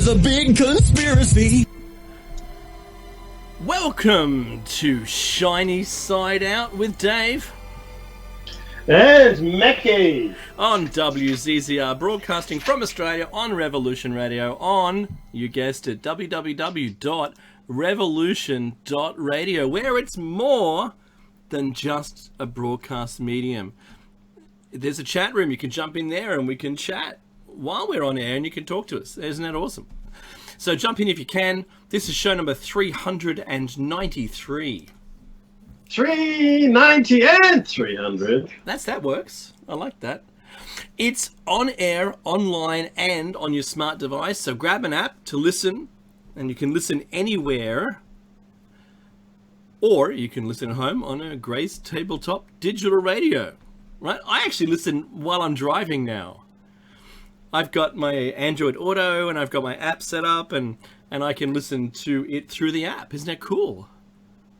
There's a big conspiracy. Welcome to Shiny Side Out with Dave. And Mackie On WZZR, broadcasting from Australia on Revolution Radio on, you guessed it, www.revolution.radio, where it's more than just a broadcast medium. There's a chat room, you can jump in there and we can chat while we're on air and you can talk to us. Isn't that awesome? So jump in if you can. This is show number 393. 390 and 300. That works. I like that. It's on air, online, and on your smart device. So grab an app to listen, and you can listen anywhere. Or you can listen at home on a Grace tabletop digital radio. Right? I actually listen while I'm driving now. I've got my Android Auto, and I've got my app set up, and I can listen to it through the app. Isn't that cool?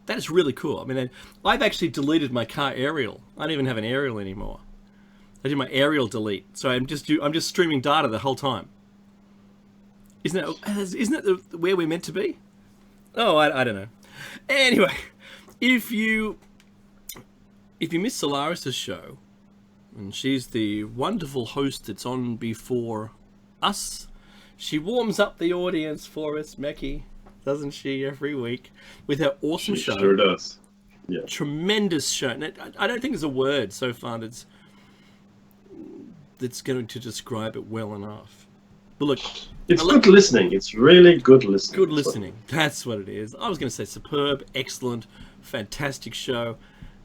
That is really cool. I mean, I've actually deleted my car aerial. I don't even have an aerial anymore. I did my aerial delete, so I'm just streaming data the whole time. Isn't that where we're meant to be? Oh, I don't know. Anyway, if you miss Solaris's show, and she's the wonderful host that's on before us, she warms up the audience for us, Mackie. Doesn't she, every week, with her awesome show? She sure does. Yeah. Tremendous show. I don't think there's a word so far that's going to describe it well enough. But look, it's good listening. It's really good listening. Good listening. That's what it is. I was going to say superb, excellent, fantastic show.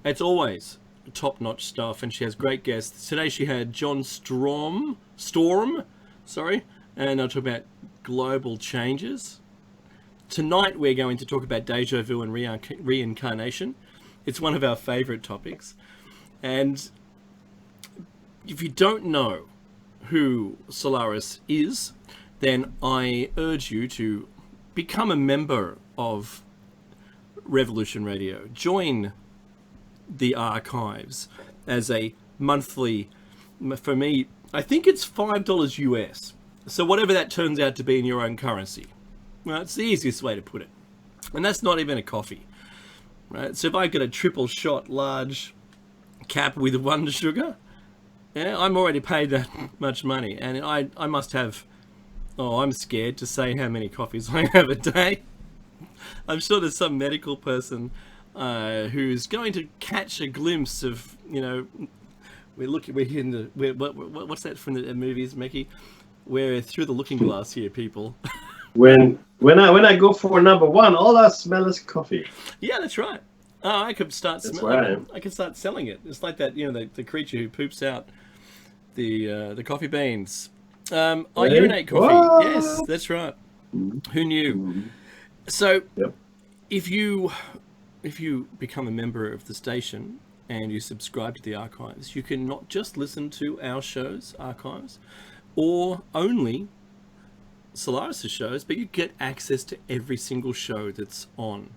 It's always top-notch stuff, and she has great guests. Today she had John Storm, and I'll talk about global changes. Tonight we're going to talk about Deja Vu and Reincarnation. It's one of our favourite topics. And if you don't know who Solaris is, then I urge you to become a member of Revolution Radio. Join the archives as a monthly, for me, I think it's $5 US. So whatever that turns out to be in your own currency. Well, it's the easiest way to put it. And that's not even a coffee. Right? So if I get a triple shot large cap with 1 sugar, yeah, I'm already paid that much money. And I must have, I'm scared to say how many coffees I have a day. I'm sure there's some medical person who's going to catch a glimpse of, what's that from the movies, Mickey? We're through the looking glass here, people. When I go for number one, all I smell is coffee. Yeah, that's right. Oh, I could start. I could start selling it. It's like that, the creature who poops out the coffee beans. I urinate coffee. What? Yes, that's right. Who knew? So, yep. If you become a member of the station and you subscribe to the archives, you can not just listen to our shows, archives, or only Solaris' shows, but you get access to every single show that's on.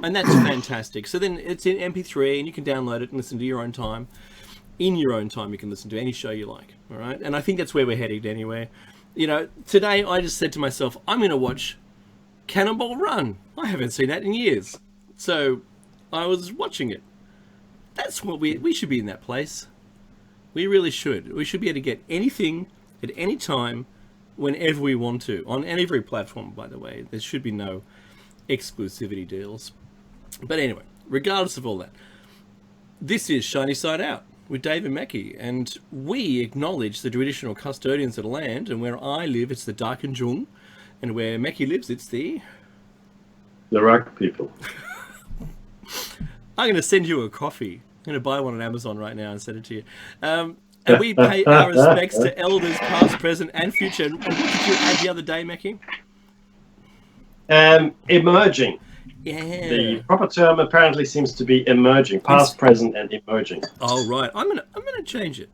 And that's fantastic. So then it's in MP3 and you can download it and listen to your own time. In your own time, you can listen to any show you like. All right. And I think that's where we're headed anyway. Today I just said to myself, I'm going to watch Cannonball Run. I haven't seen that in years. So I was watching it. That's what we should be in that place. We really should. We should be able to get anything at any time, whenever we want to, on every platform, by the way. There should be no exclusivity deals. But anyway, regardless of all that, this is Shiny Side Out with Dave and Mackie, and we acknowledge the traditional custodians of the land, and where I live, it's the Darkinjung, and where Mackie lives, it's the Rock people. I'm going to send you a coffee. I'm going to buy one on Amazon right now and send it to you. And we pay our respects to elders, past, present, and future. And what did you add the other day, Mackie? Emerging. Yeah. The proper term apparently seems to be emerging, past, present, and emerging. Oh right, I'm gonna change it.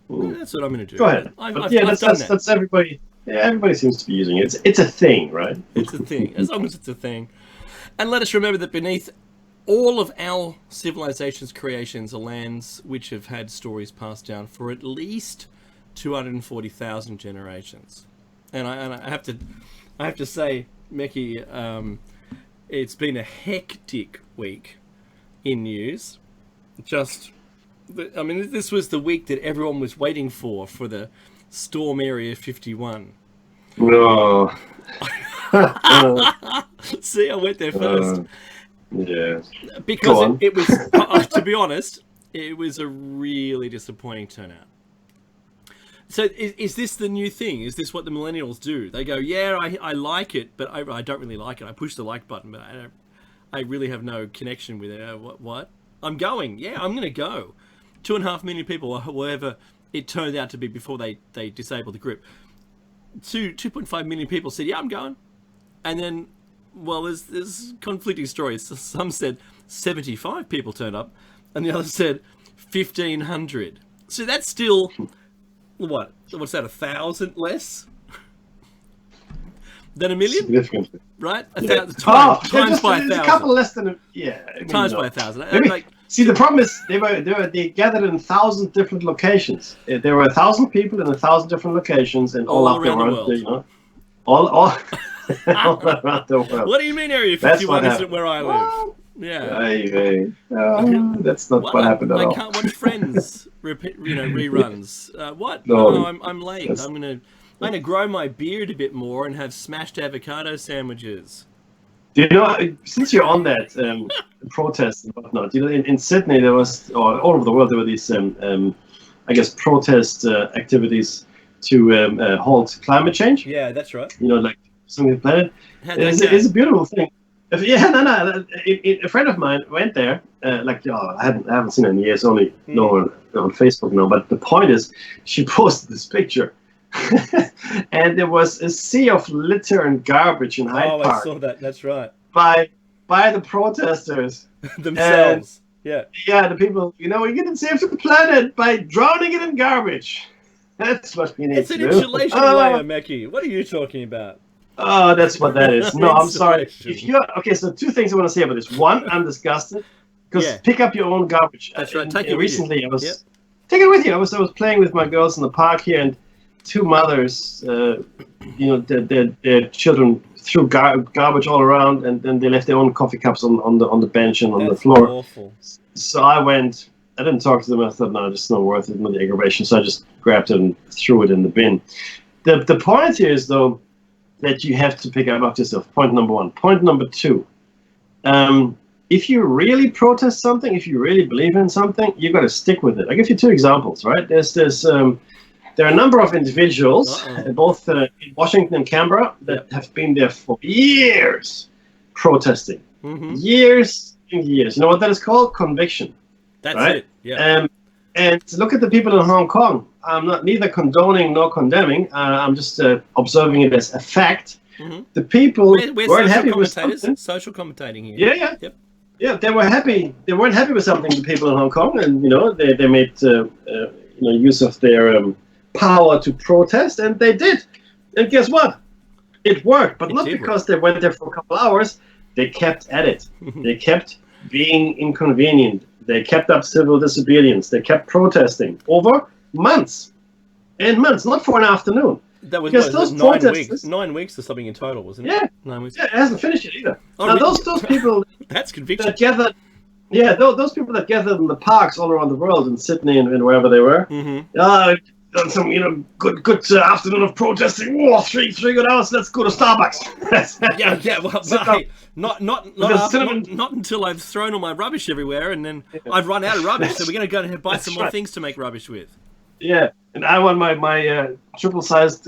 That's what I'm gonna do. Go ahead. That's everybody. Yeah, everybody seems to be using it. It's a thing, right? It's a thing, as long as it's a thing. And let us remember that beneath all of our civilization's creations are lands which have had stories passed down for at least 240,000 generations. and I have to say, Meki, it's been a hectic week in news. I mean, this was the week that everyone was waiting for the Storm Area 51. No. See, I went there first. Yeah. Because it was, to be honest, it was a really disappointing turnout. So is this the new thing? Is this what the millennials do? They go, yeah, I like it, but I don't really like it. I push the like button, but I really have no connection with it. What? I'm going. Yeah, I'm going to go. 2.5 million people, or whatever it turned out to be before they disabled the grip. 2.5 million people said, yeah, I'm going. And then, well, there's conflicting stories. Some said 75 people turned up, and the others said 1,500. So that's still... What? What's that? 1,000 less than a million? Significantly, right? Yeah. Times by 1,000. A couple less than Times by 1,000. Maybe, see, the problem is they gathered in 1,000 different locations. There were 1,000 people in 1,000 different locations, and all around the world. You know, all all around the world. What do you mean, Area 51 isn't where I live? Well, yeah. That's not what happened at all. I can't watch Friends, reruns. What? No. No, I'm late. I'm gonna grow my beard a bit more and have smashed avocado sandwiches. Do you know, since you're on that protest and whatnot, you know, in Sydney there was, or all over the world there were these, I guess, protest activities to halt climate change. Yeah, that's right. You know, like something the planet. It's a beautiful thing. A friend of mine went there. I haven't seen her in years. Only know her on Facebook now. But the point is, she posted this picture, and there was a sea of litter and garbage in Hyde Park. I saw that. That's right. By the protesters themselves. And, yeah, the people. You know, we can save the planet by drowning it in garbage. That's what we need to do. It's an insulation layer, Meki. What are you talking about? Oh, that's what that is. No, I'm sorry. So 2 things I want to say about this. One, I'm disgusted because pick up your own garbage. That's right. Take it recently. with you. Take it with you. I was playing with my girls in the park here, and 2 mothers, their children threw garbage all around, and then they left their own coffee cups on the bench and on the floor. Awful. So I went. I didn't talk to them. I thought, no, it's not worth it. Not the aggravation. So I just grabbed it and threw it in the bin. The point here is though, that you have to pick up after yourself. Point number 1. Point number 2. If you really protest something, if you really believe in something, you've got to stick with it. I'll give you 2 examples, right? There are a number of individuals, both in Washington and Canberra, that have been there for years protesting. Mm-hmm. Years and years. You know what that is called? Conviction. That's right? it. Yeah. And look at the people in Hong Kong. I'm not neither condoning nor condemning. I'm just observing it as a fact. Mm-hmm. The people we're weren't happy with something. Social commentating here. Yeah. Yep. Yeah, they were happy. They weren't happy with something. The people in Hong Kong, and they made use of their power to protest, and they did. And guess what? It worked, but not because they went there for a couple hours. They kept at it. They kept being inconvenient. They kept up civil disobedience. They kept protesting over months and months, not for an afternoon. That was those 9 weeks. 9 weeks or something in total, wasn't it? Yeah. 9 weeks. Yeah, it hasn't finished yet either. Oh, now, really? those people that's conviction. that gathered, those people that gathered in the parks all around the world, in Sydney and wherever they were, done some, good afternoon of protesting. Whoa, three good hours. Let's go to Starbucks. yeah. Well, hey, not until I've thrown all my rubbish everywhere, and then I've run out of rubbish. So we're going to go and buy some more things to make rubbish with. Yeah, and I want my triple-sized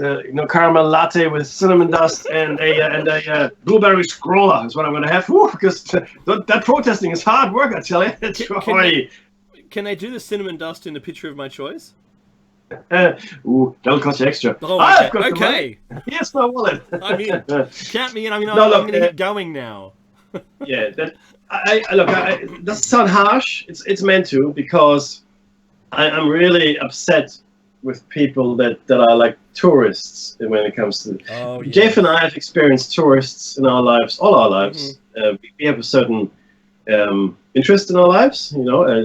caramel latte with cinnamon dust and a blueberry scroller is what I'm going to have. Woo, because that protesting is hard work, I tell you. Can they do the cinnamon dust in the picture of my choice? That'll cost you extra. Oh, okay. Here's my wallet. I mean, count me in. I'm going to get going now. Yeah, that doesn't sound harsh. It's meant to, because I'm really upset with people that are like tourists when it comes to. Oh, yeah. Jeff and I have experienced tourists in our lives, all our lives. We have a certain interest in our lives,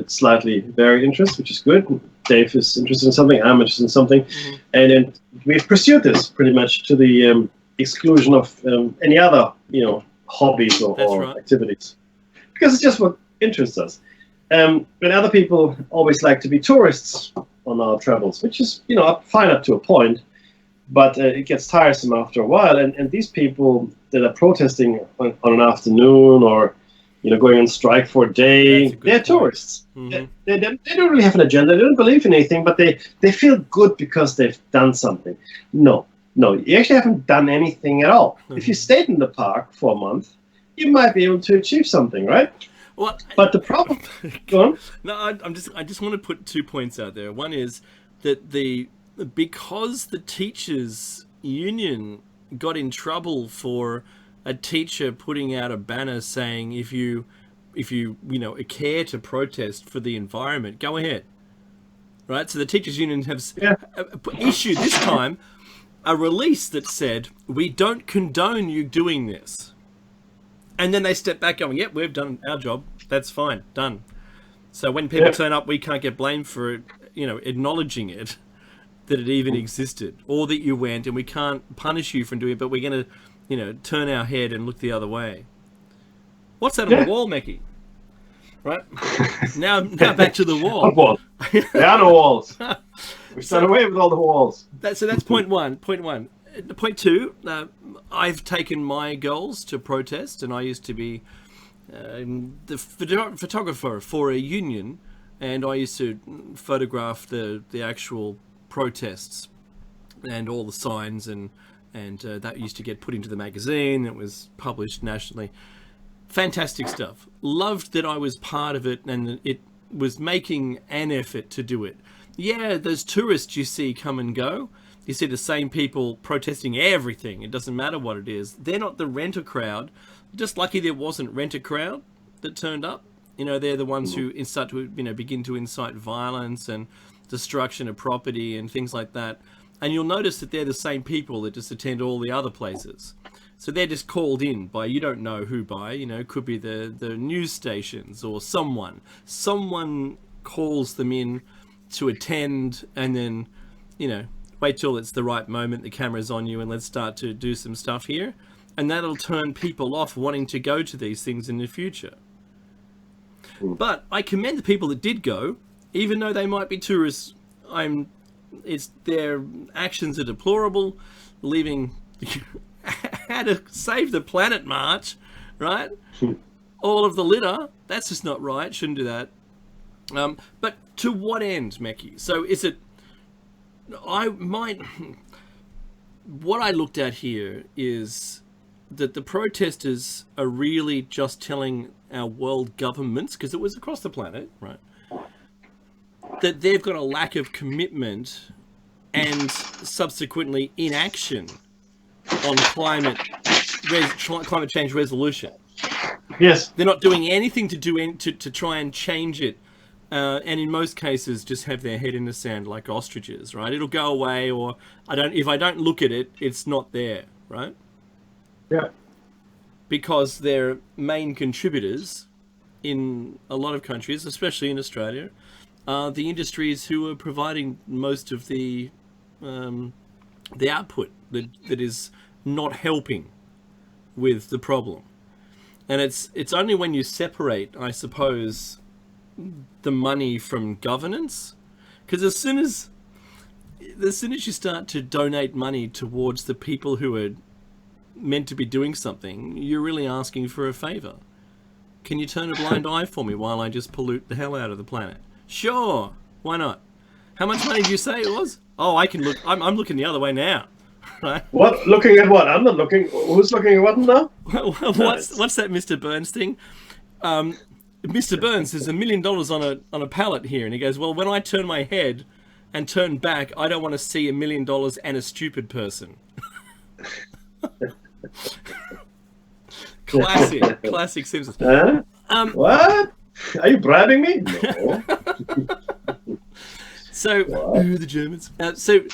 slightly varied interest, which is good. Dave is interested in something, I'm interested in something, and then we've pursued this pretty much to the exclusion of any other, hobbies or activities, because it's just what interests us. But other people always like to be tourists on our travels, which is, fine up to a point, but it gets tiresome after a while. And these people that are protesting on an afternoon or, going on strike for a day, they're tourists. Mm-hmm. They don't really have an agenda. They don't believe in anything, but they feel good because they've done something. No, you actually haven't done anything at all. Mm-hmm. If you stayed in the park for a month, you might be able to achieve something, right? Well, but the problem. Go on. No, I just want to put 2 points out there. One is that because the teachers' union got in trouble for a teacher putting out a banner saying if you care to protest for the environment, go ahead. Right? So the teachers' union has issued this time a release that said we don't condone you doing this. And then they step back going, yep, we've done our job. That's fine. Done. So when people turn up, we can't get blamed for, acknowledging it, that it even existed, or that you went, and we can't punish you for doing it, but we're going to, turn our head and look the other way. What's that on the wall, Mecky? Right? Now back to the wall. There are no walls. We've done away with all the walls. So that's point one. Point 2, I've taken my girls to protest, and I used to be the photographer for a union, and I used to photograph the actual protests and all the signs, and that used to get put into the magazine. It was published nationally. Fantastic stuff. Loved that I was part of it, and it was making an effort to do it. Yeah, those tourists you see come and go. You see the same people protesting everything. It doesn't matter what it is. They're not the renter crowd. Just lucky there wasn't renter crowd that turned up. They're the ones who start to begin to incite violence and destruction of property and things like that. And you'll notice that they're the same people that just attend all the other places. So they're just called in by you don't know who by. Could be the news stations or someone. Someone calls them in to attend, and then wait till it's the right moment, the camera's on you, and let's start to do some stuff here. And that'll turn people off wanting to go to these things in the future. But I commend the people that did go, even though they might be tourists. Their actions are deplorable, leaving how to save the planet march, right? All of the litter, that's just not right, shouldn't do that. But to what end, Mecky? So is it, what I looked at here is that the protesters are really just telling our world governments, because it was across the planet, right, that they've got a lack of commitment and subsequently inaction on climate change resolution. Yes. They're not doing anything to try and change it. And in most cases, just have their head in the sand like ostriches, right? It'll go away, or if I don't look at it, it's not there, right? Yeah. Because they're main contributors in a lot of countries, especially in Australia, are the industries who are providing most of the output that is not helping with the problem. And it's only when you separate, I suppose, the money from governance, because as soon as you start to donate money towards the people who are meant to be doing something, you're really asking for a favor. Can you turn a blind eye for me while I just pollute the hell out of the planet? Sure, why not? How much money did you say it was? Oh, I can look. I'm looking the other way now. Right? What? Looking at what? I'm not looking. Who's looking at what now? What's that Mr. Burns thing? Mr. Burns, there's $1 million on a pallet here, and he goes, well, when I turn my head and turn back, I don't want to see $1 million and a stupid person. Classic Simpsons. What? Are you bribing me? No. So, the Germans. So,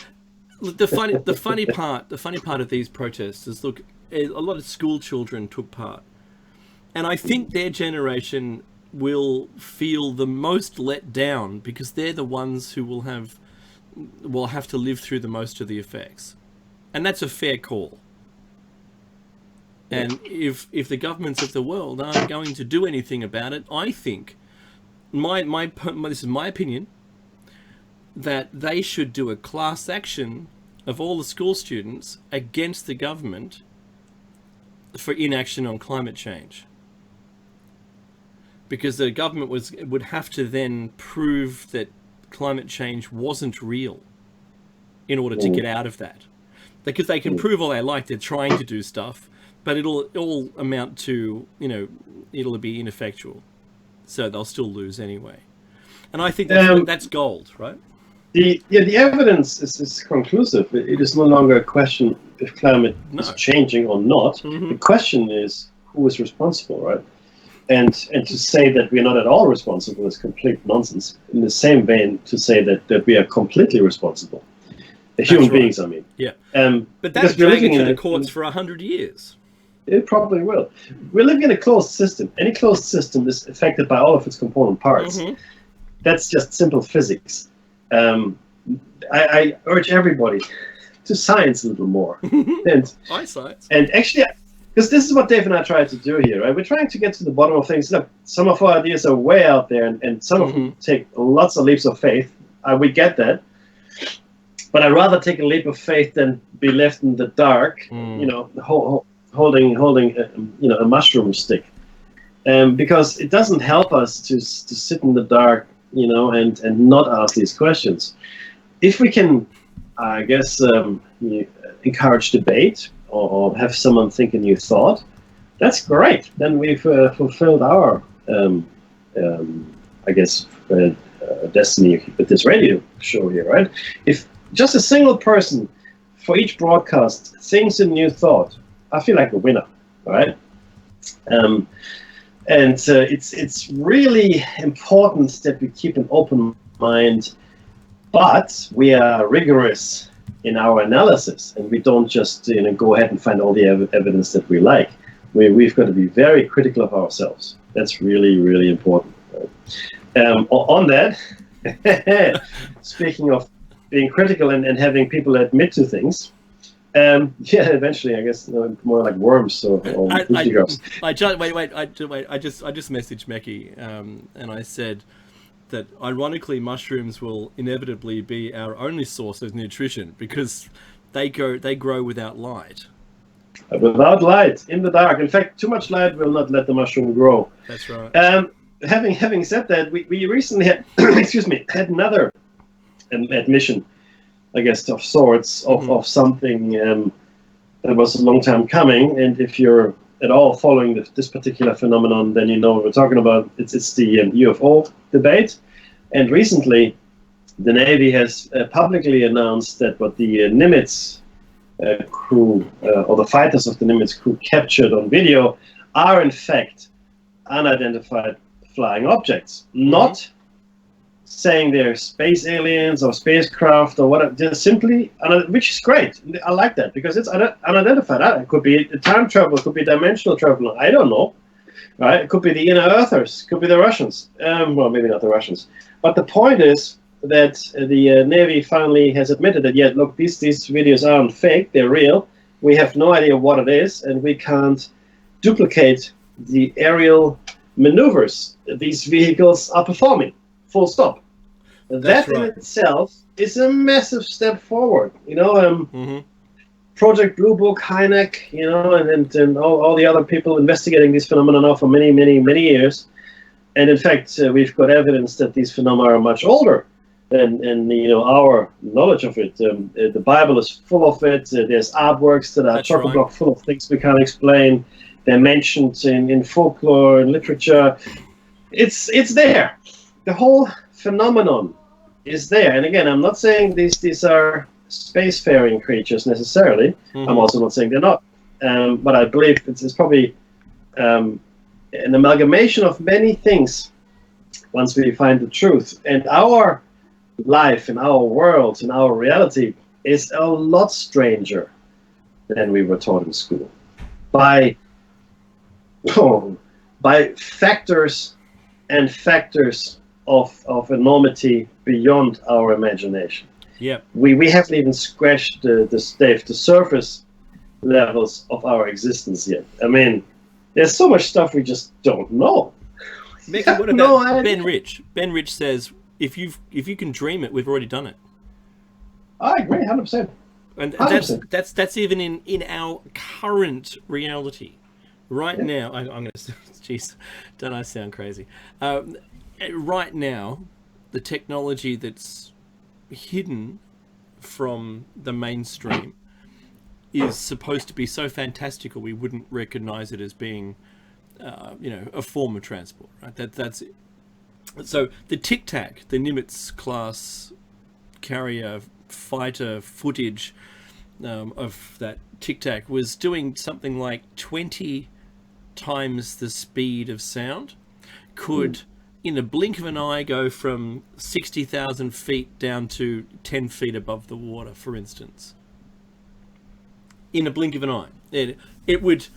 look, the funny part of these protests is, look, a lot of school children took part. And I think their generation will feel the most let down because they're the ones who will have to live through the most of the effects. And that's a fair call. And if the governments of the world aren't going to do anything about it, I think, this is my opinion, that they should do a class action of all the school students against the government for inaction on climate change. Because the government would have to then prove that climate change wasn't real in order to get out of that. Because they can prove all they like, they're trying to do stuff, but it'll all amount to, it'll be ineffectual. So they'll still lose anyway. And I think that's gold, right? The evidence is conclusive. It is no longer a question if climate is changing or not. Mm-hmm. The question is who is responsible, right? And to say that we are not at all responsible is complete nonsense. In the same vein, to say that we are completely responsible. Human beings, I mean. Yeah. But that's dragging into the courts for 100 years. It probably will. We're living in a closed system. Any closed system is affected by all of its component parts. Mm-hmm. That's just simple physics. I urge everybody to science a little more. I science. And actually, because this is what Dave and I try to do here, right? We're trying to get to the bottom of things. Look, some of our ideas are way out there, and some of them take lots of leaps of faith. We get that. But I'd rather take a leap of faith than be left in the dark, holding a mushroom stick. Because it doesn't help us to sit in the dark, and not ask these questions. If we can, I guess, encourage debate or have someone think a new thought, that's great. Then we've fulfilled our, destiny with this radio show here, right? If just a single person for each broadcast thinks a new thought, I feel like a winner, right? It's really important that we keep an open mind, but we are rigorous in our analysis, and we don't just go ahead and find all the evidence that we like. We've got to be very critical of ourselves. That's really, really important. On that, speaking of being critical and having people admit to things. Eventually, I guess more like worms or I just messaged Mekki, and I said that ironically mushrooms will inevitably be our only source of nutrition because they grow without light. Without light, in the dark. In fact, too much light will not let the mushroom grow. That's right. Having said that, we recently had had another admission, I guess, of sorts of something that was a long time coming. And if you're at all following this particular phenomenon, then you know what we're talking about. It's the UFO debate. And recently, the Navy has publicly announced that what the Nimitz crew, or the fighters of the Nimitz crew captured on video, are in fact unidentified flying objects. Not saying they're space aliens or spacecraft or whatever, just simply, which is great. I like that because it's unidentified. It could be time travel, it could be dimensional travel. I don't know, right? It could be the inner earthers, it could be the Russians. Well, maybe not the Russians. But the point is that the Navy finally has admitted that, yeah, look, these videos aren't fake, they're real. We have no idea what it is, and we can't duplicate the aerial maneuvers these vehicles are performing. Full stop. That in itself is a massive step forward. Project Blue Book, Hynek, and all the other people investigating these phenomena now for many, many, many years. And in fact, we've got evidence that these phenomena are much older than our knowledge of it. The Bible is full of it. There's artworks that are chock-a-block full of things we can't explain. They're mentioned in folklore and literature. It's there. The whole phenomenon is there. And again, I'm not saying these are spacefaring creatures necessarily. I'm also not saying they're not. But I believe it's probably an amalgamation of many things once we find the truth. And our life and our world and our reality is a lot stranger than we were taught in school. By by factors and factors of enormity beyond our imagination. Yeah. We haven't even scratched the surface levels of our existence yet. I mean, there's so much stuff we just don't know. Mickey, what about Ben Rich? Ben Rich says, if you can dream it, we've already done it. I agree, 100%. And 100%. that's even in our current reality. Right now, I'm going to... Jeez, don't I sound crazy? Right now, the technology that's hidden from the mainstream is supposed to be so fantastical we wouldn't recognize it as being, a form of transport. Right? That's it. So the Tic Tac, the Nimitz class carrier fighter footage of that Tic Tac was doing something like 20 times the speed of sound. Could, in a blink of an eye, go from 60,000 feet down to 10 feet above the water, for instance. In a blink of an eye. It would...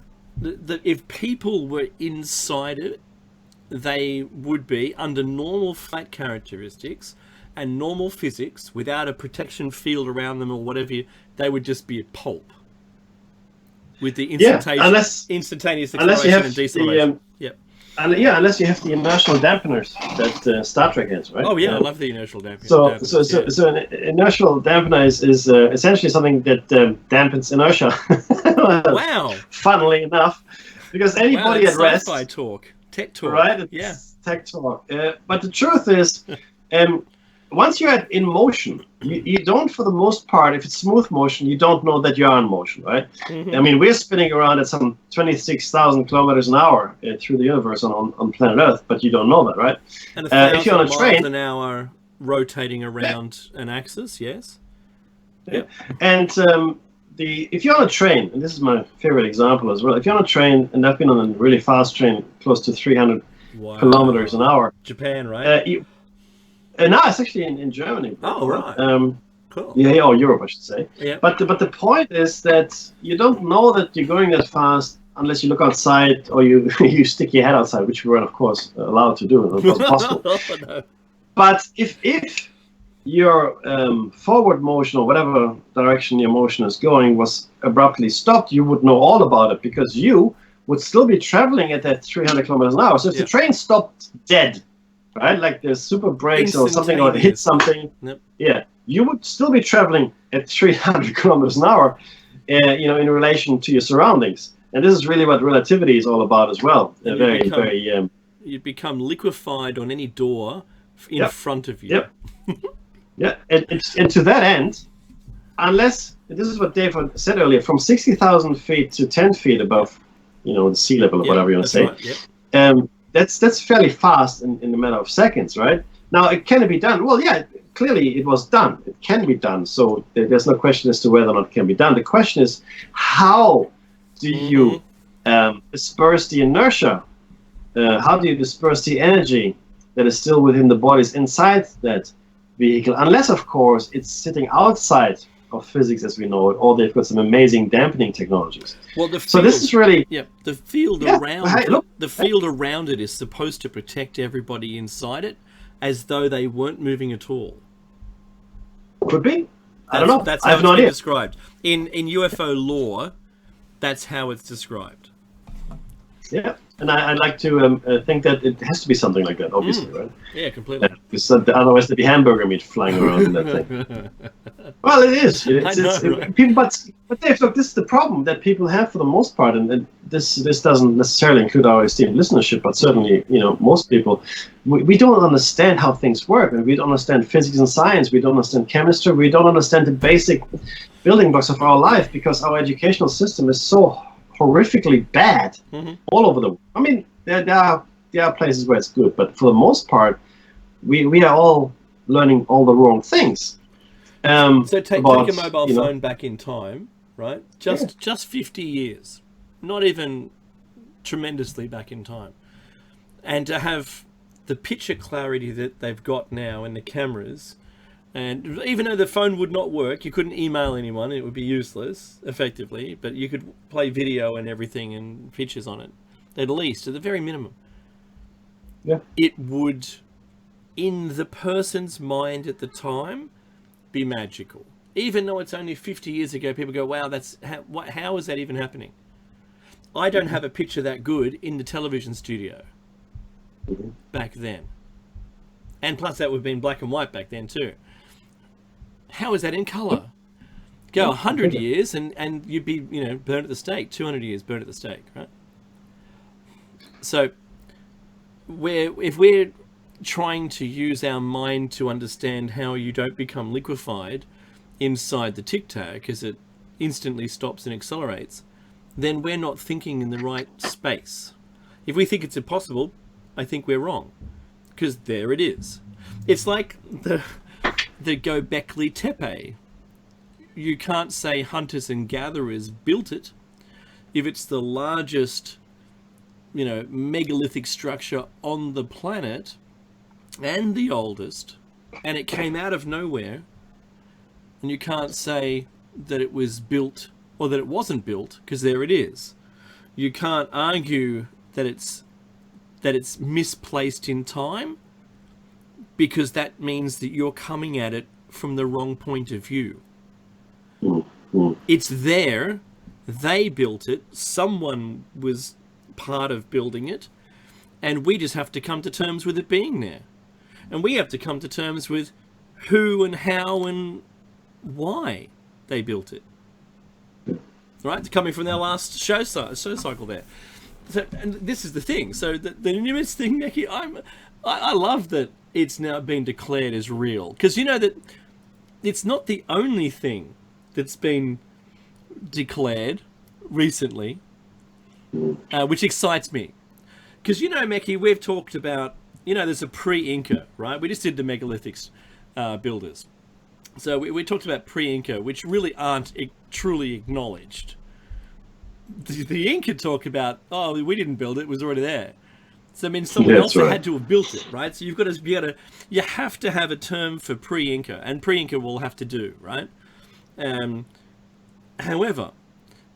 if people were inside it, they would be, under normal flight characteristics and normal physics, without a protection field around them or whatever, they would just be a pulp. With the instantaneous acceleration and deceleration. Unless you have the inertial dampeners that Star Trek has, right? Oh yeah, I love the inertial dampeners. So an inertial dampener is essentially something that dampens inertia. Wow. Funnily enough, because anybody at rest, sci-fi talk, tech talk, right? It's tech talk. But the truth is, once you're in motion, you don't, for the most part, if it's smooth motion, you don't know that you're in motion, right? Mm-hmm. I mean, we're spinning around at some 26,000 kilometers an hour through the universe on planet Earth, but you don't know that, right? And 1,000 if you're on a train, miles an hour rotating around an axis, yes? Yeah. And if you're on a train, and this is my favorite example as well, if you're on a train, and I've been on a really fast train, close to 300 kilometers an hour. Japan, right? No, it's actually in Germany. Oh, right. Cool. Yeah, or Europe, I should say. Yeah. But the point is that you don't know that you're going that fast unless you look outside or you you stick your head outside, which we weren't, of course, allowed to do. It wasn't possible. Oh, no. But if your forward motion or whatever direction your motion is going was abruptly stopped, you would know all about it because you would still be traveling at that 300 kilometers an hour. So if the train stopped dead, right, like the super brakes or something, or it hit something, you would still be traveling at 300 kilometers an hour, in relation to your surroundings. And this is really what relativity is all about as well. You'd become liquefied on any door in front of you. Yeah, and to that end, unless, this is what Dave said earlier, from 60,000 feet to 10 feet above, the sea level or whatever you want to say, right. That's fairly fast in a matter of seconds, right? Now, can it be done? Well, yeah, clearly it was done. It can be done. So there's no question as to whether or not it can be done. The question is, how do you disperse the inertia? How do you disperse the energy that is still within the bodies inside that vehicle? Unless, of course, it's sitting outside of physics as we know it, or they've got some amazing dampening technologies. Well, so this is really the field around the field around it is supposed to protect everybody inside it, as though they weren't moving at all. Could be. I don't know. That's how it's been described in UFO lore. That's how it's described. Yeah. And I'd like to think that it has to be something like that, obviously, right? Yeah, completely. Because otherwise there'd be hamburger meat flying around in that thing. Well, it is. But Dave, look, this is the problem that people have for the most part, and this doesn't necessarily include our esteemed listenership, but certainly, most people, we don't understand how things work, and we don't understand physics and science, we don't understand chemistry, we don't understand the basic building blocks of our life, because our educational system is so horrifically bad all over the world. I mean, there are places where it's good, but for the most part, we are all learning all the wrong things. So take a mobile phone back in time, right? Just 50 years, not even tremendously back in time, and to have the picture clarity that they've got now in the cameras. And even though the phone would not work, you couldn't email anyone, it would be useless, effectively, but you could play video and everything and pictures on it. at least, at the very minimum. Yeah. It would, in the person's mind at the time, be magical. Even though it's only 50 years ago, people go, wow, how is that even happening? I don't have a picture that good in the television studio back then. And plus that would have been black and white back then too. How is that in colour? Go 100 years and you'd be, burned at the stake. 200 years burned at the stake, right? So if we're trying to use our mind to understand how you don't become liquefied inside the Tic Tac as it instantly stops and accelerates, then we're not thinking in the right space. If we think it's impossible, I think we're wrong, because there it is. It's like the Göbekli Tepe. You can't say hunters and gatherers built it if it's the largest, megalithic structure on the planet and the oldest, and it came out of nowhere, and you can't say that it was built or that it wasn't built, because there it is. You can't argue that it's misplaced in time, because that means that you're coming at it from the wrong point of view. It's there, they built it, someone was part of building it, and we just have to come to terms with it being there. And we have to come to terms with who and how and why they built it. Right? Coming from their last show cycle there. So, and this is the thing. So the newest thing, Nicky, I love that it's now been declared as real. Because you know that it's not the only thing that's been declared recently, which excites me. Because, Meki, we've talked about, there's a pre-Inca, right? We just did the megalithics builders. So we talked about pre-Inca, which really aren't truly acknowledged. The Inca talk about, oh, we didn't build it, it was already there. So, I mean, someone else had to have built it, right? So you have to have a term for pre-Inca, and pre-Inca will have to do, right? However,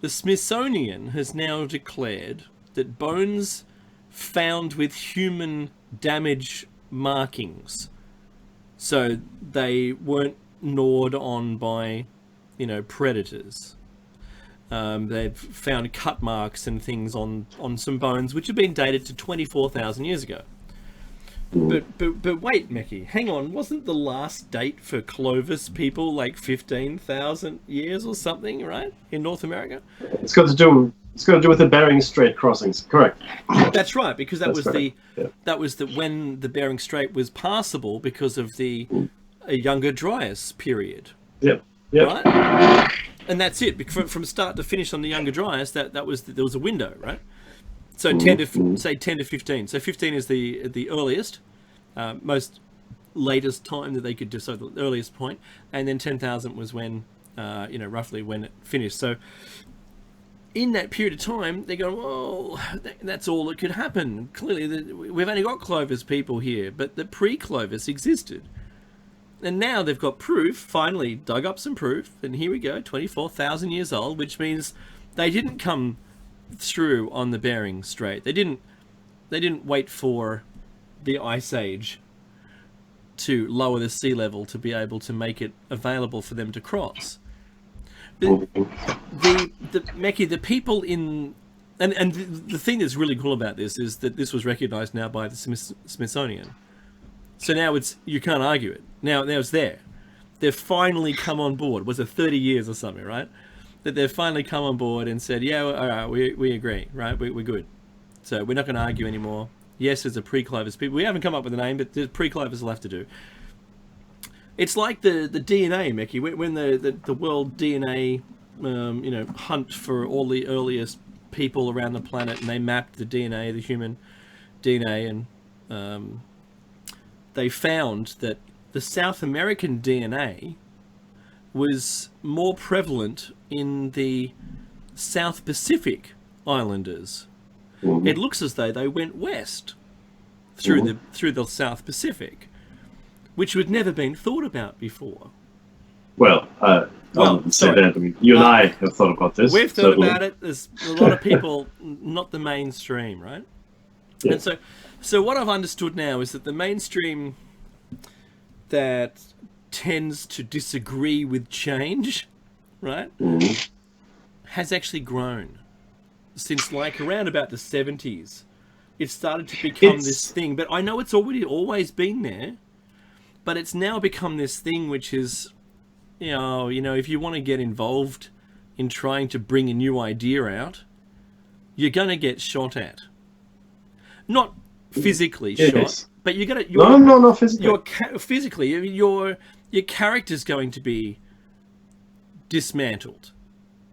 the Smithsonian has now declared that bones found with human damage markings, so they weren't gnawed on by, predators. They've found cut marks and things on some bones which have been dated to 24,000 years ago. But wait, Meki, hang on, wasn't the last date for Clovis people like 15,000 years or something, right, in North America? It's got to do with the Bering Strait crossings, correct? That's right, because that was when the Bering Strait was passable because of the Younger Dryas period. Yep. Right? And that's it. From start to finish on the Younger Dryas, there was a window, right? So 10 to 15. So 15 is the earliest, most latest time that they could do. So the earliest point, and then 10,000 was when, roughly when it finished. So in that period of time, they go, well, that's all that could happen. Clearly, we've only got Clovis people here, but the pre-Clovis existed. And now they've got proof, finally dug up some proof, and here we go, 24,000 years old, which means they didn't come through on the Bering Strait. They didn't wait for the Ice Age to lower the sea level to be able to make it available for them to cross. The Meki, the people in... And the thing that's really cool about this is that this was recognized now by the Smithsonian. So now you can't argue it. Now it's there. They've finally come on board. Was it 30 years or something, right? That they've finally come on board and said, yeah, all right, we agree, right? We're good. So we're not going to argue anymore. Yes, there's a pre-Clovis people. We haven't come up with a name, but the pre-Clovis will have to do. It's like the DNA, Meki. When the world DNA, hunt for all the earliest people around the planet, and they mapped the DNA, the human DNA, and they found that the South American DNA was more prevalent in the South Pacific Islanders. It looks as though they went west through the South Pacific, which had never been thought about before. Well, Well, say that. I mean, you and I have thought about this. We've thought certainly. about it. There's a lot of people, not the mainstream, right? Yeah. And so what I've understood now is that the mainstream that tends to disagree with change, right, Mhm. has actually grown since like around about the 70s. It started to become this thing, but I know it's always been there, but it's now become this thing which is, you know, if you want to get involved in trying to bring a new idea out, you're going to get shot at. Not physically Yes. shot, but you're going to... No, physically. Physically, I mean, your character's going to be dismantled,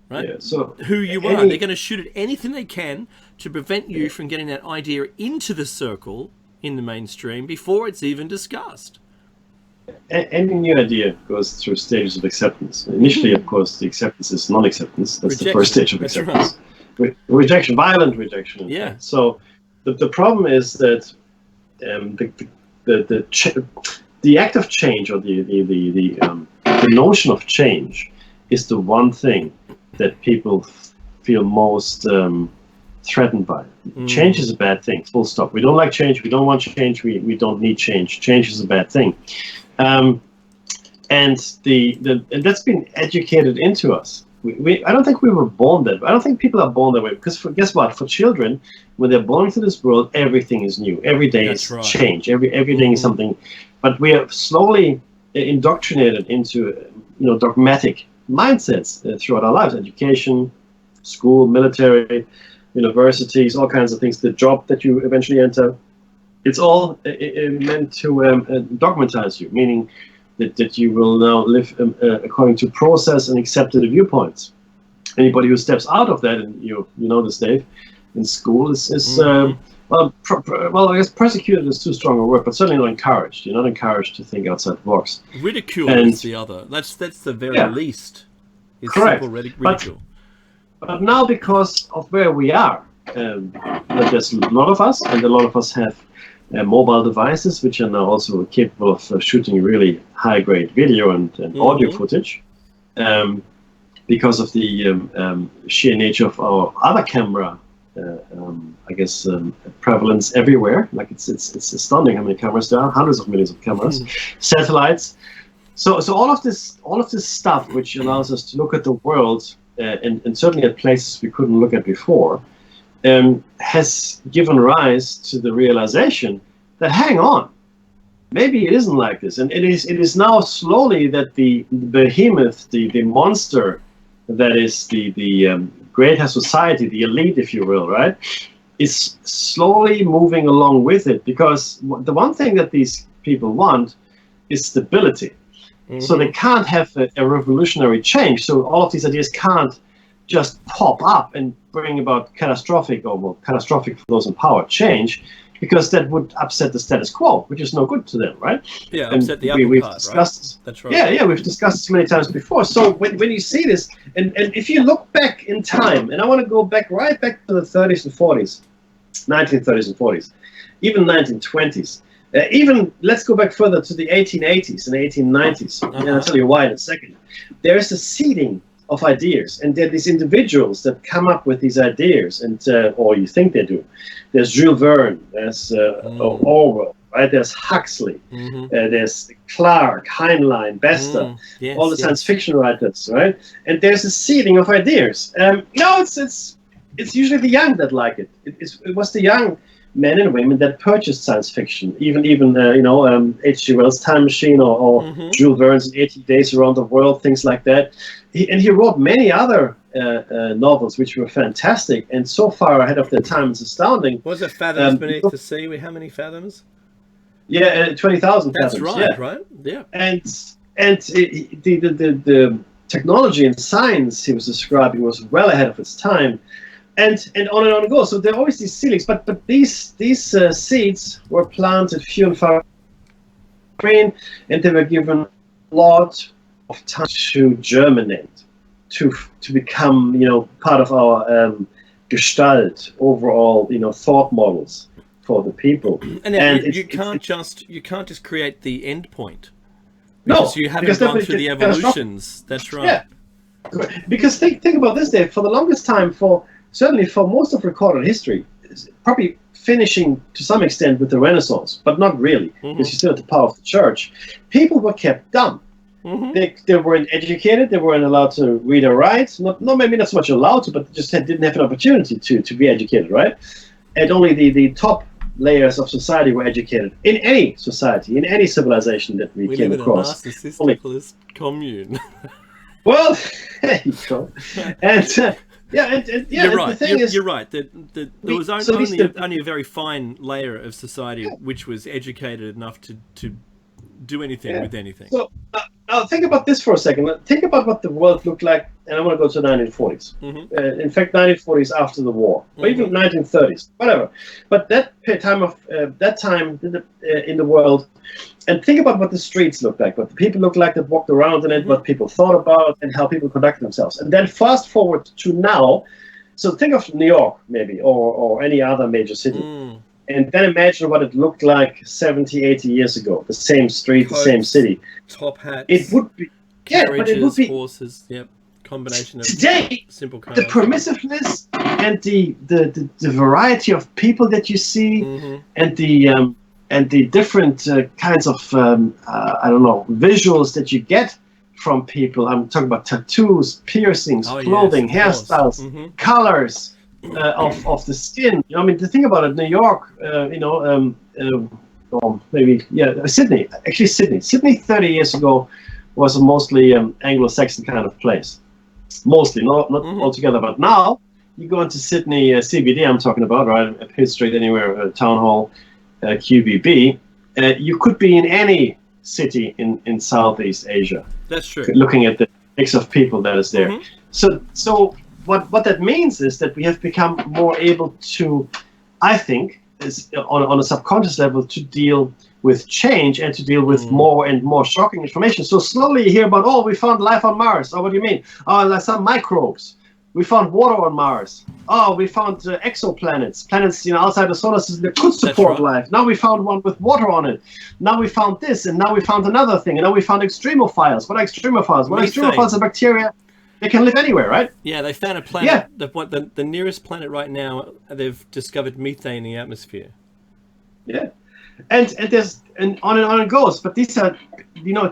right? Yeah, so Who you are. They're going to shoot at anything they can to prevent you from getting that idea into the circle in the mainstream before it's even discussed. Any new idea goes through stages of acceptance. Initially, of course, the acceptance is non-acceptance. That's Rejection. the first stage of That's acceptance. Rejection, violent rejection. Yeah. So the problem is that the act of change, or the notion of change, is the one thing that people feel most threatened by. Change is a bad thing. Full stop. We don't like change. We don't want change. We don't need change. Change is a bad thing. And that's been educated into us. I don't think we were born that way. I don't think people are born that way, because guess what? For children, when they're born into this world, everything is new. Every day is change. Everything is something. But we are slowly indoctrinated into dogmatic mindsets throughout our lives. Education, school, military, universities, all kinds of things. The job that you eventually enter. It's all meant to dogmatize you, meaning that you will now live according to process and accepted viewpoints. Anybody who steps out of that, and you know this, Dave, in school is well, I guess persecuted is too strong a word, but certainly not encouraged. You're not encouraged to think outside the box. Ridicule is the other. That's the very least. Is correct. Simple ridicule. But now, because of where we are, there's a lot of us, and a lot of us have mobile devices, which are now also capable of shooting really high-grade video and audio footage, because of the sheer nature of our other camera, prevalence everywhere. Like it's astounding how many cameras there are, hundreds of millions of cameras, satellites. So all of this stuff, which allows us to look at the world and certainly at places we couldn't look at before, has given rise to the realization that, hang on, maybe it isn't like this. And it is now slowly that the behemoth, the monster that is the greater society, the elite, if you will, right, is slowly moving along with it. Because the one thing that these people want is stability. So they can't have a revolutionary change. So all of these ideas can't just pop up and bring about catastrophic for those in power change, because that would upset the status quo, which is no good to them, right? Yeah, and upset the apple cart, discussed, right? That's right. Yeah, we've discussed this many times before. So when you see this, and if you look back in time, and I want to go right back to the 30s and 40s, 1930s and 40s, even 1920s, even let's go back further to the 1880s and 1890s, and I'll tell you why in a second. There is a seeding of ideas, and there are these individuals that come up with these ideas, and or you think they do. There's Jules Verne, there's Orwell, right? There's Huxley, there's Clarke, Heinlein, Bester, all the science fiction writers, right? And there's a seeding of ideas. It's usually the young that like it. It was the young men and women that purchased science fiction, even H.G. Wells' Time Machine or Jules Verne's 80 Days Around the World, things like that. He wrote many other novels which were fantastic and so far ahead of their time. It's astounding. Was it Fathoms Beneath the Sea? How many fathoms? Yeah, 20,000 fathoms. That's right, right? Yeah. And the technology and science he was describing was well ahead of its time. And on and goes. So there are always these ceilings, but these seeds were planted few and far between, and they were given a lot of time to germinate, to become part of our gestalt, overall thought models for the people. And you can't just create the end point. Because you haven't gone through the evolutions. That's right. Yeah. Because think about this, Dave. For the longest time, certainly for most of recorded history, probably finishing to some extent with the Renaissance, but not really, because you still had the power of the church. People were kept dumb. They weren't educated. They weren't allowed to read or write. Maybe not so much allowed to, but just didn't have an opportunity to be educated, right? And only the top layers of society were educated. In any society, in any civilization that we came across. We live in a narcissistic commune. Well, there you go. And you're right. The thing is, you're right. There was only a very fine layer of society which was educated enough to do anything with anything. So now think about this for a second. Think about what the world looked like, and I want to go to the 1940s. In fact, 1940s after the war, or even 1930s, whatever. But that time in the world, and think about what the streets looked like, what the people looked like that walked around in it, what people thought about, and how people conducted themselves. And then fast forward to now. So think of New York, maybe, or any other major city. And then imagine what it looked like 70, 80 years ago. The same street, the same city. Top hats. It would be... Carriages, but it would be... horses, combination of today, simple cars. The permissiveness and the variety of people that you see and the different kinds of, visuals that you get from people. I'm talking about tattoos, piercings, clothing, hairstyles, colors. Of the skin, the thing about it, New York, Sydney. Actually, Sydney 30 years ago was a mostly Anglo-Saxon kind of place. Mostly, not altogether. But now you go into Sydney CBD. I'm talking about, right? Pitt Street, anywhere, Town Hall, QBB. You could be in any city in Southeast Asia. That's true. Looking at the mix of people that is there. So. What that means is that we have become more able to, I think, on a subconscious level, to deal with change and to deal with more and more shocking information. So slowly you hear about, we found life on Mars. Oh, what do you mean? Oh, like some microbes. We found water on Mars. Oh, we found exoplanets, planets outside the solar system that could support life. Now we found one with water on it. Now we found this, and now we found another thing. And now we found extremophiles. What are extremophiles? Well, extremophiles are bacteria. They can live anywhere, right? Yeah, they found a planet. Yeah. The nearest planet right now, they've discovered methane in the atmosphere. Yeah, and on it goes. But these are,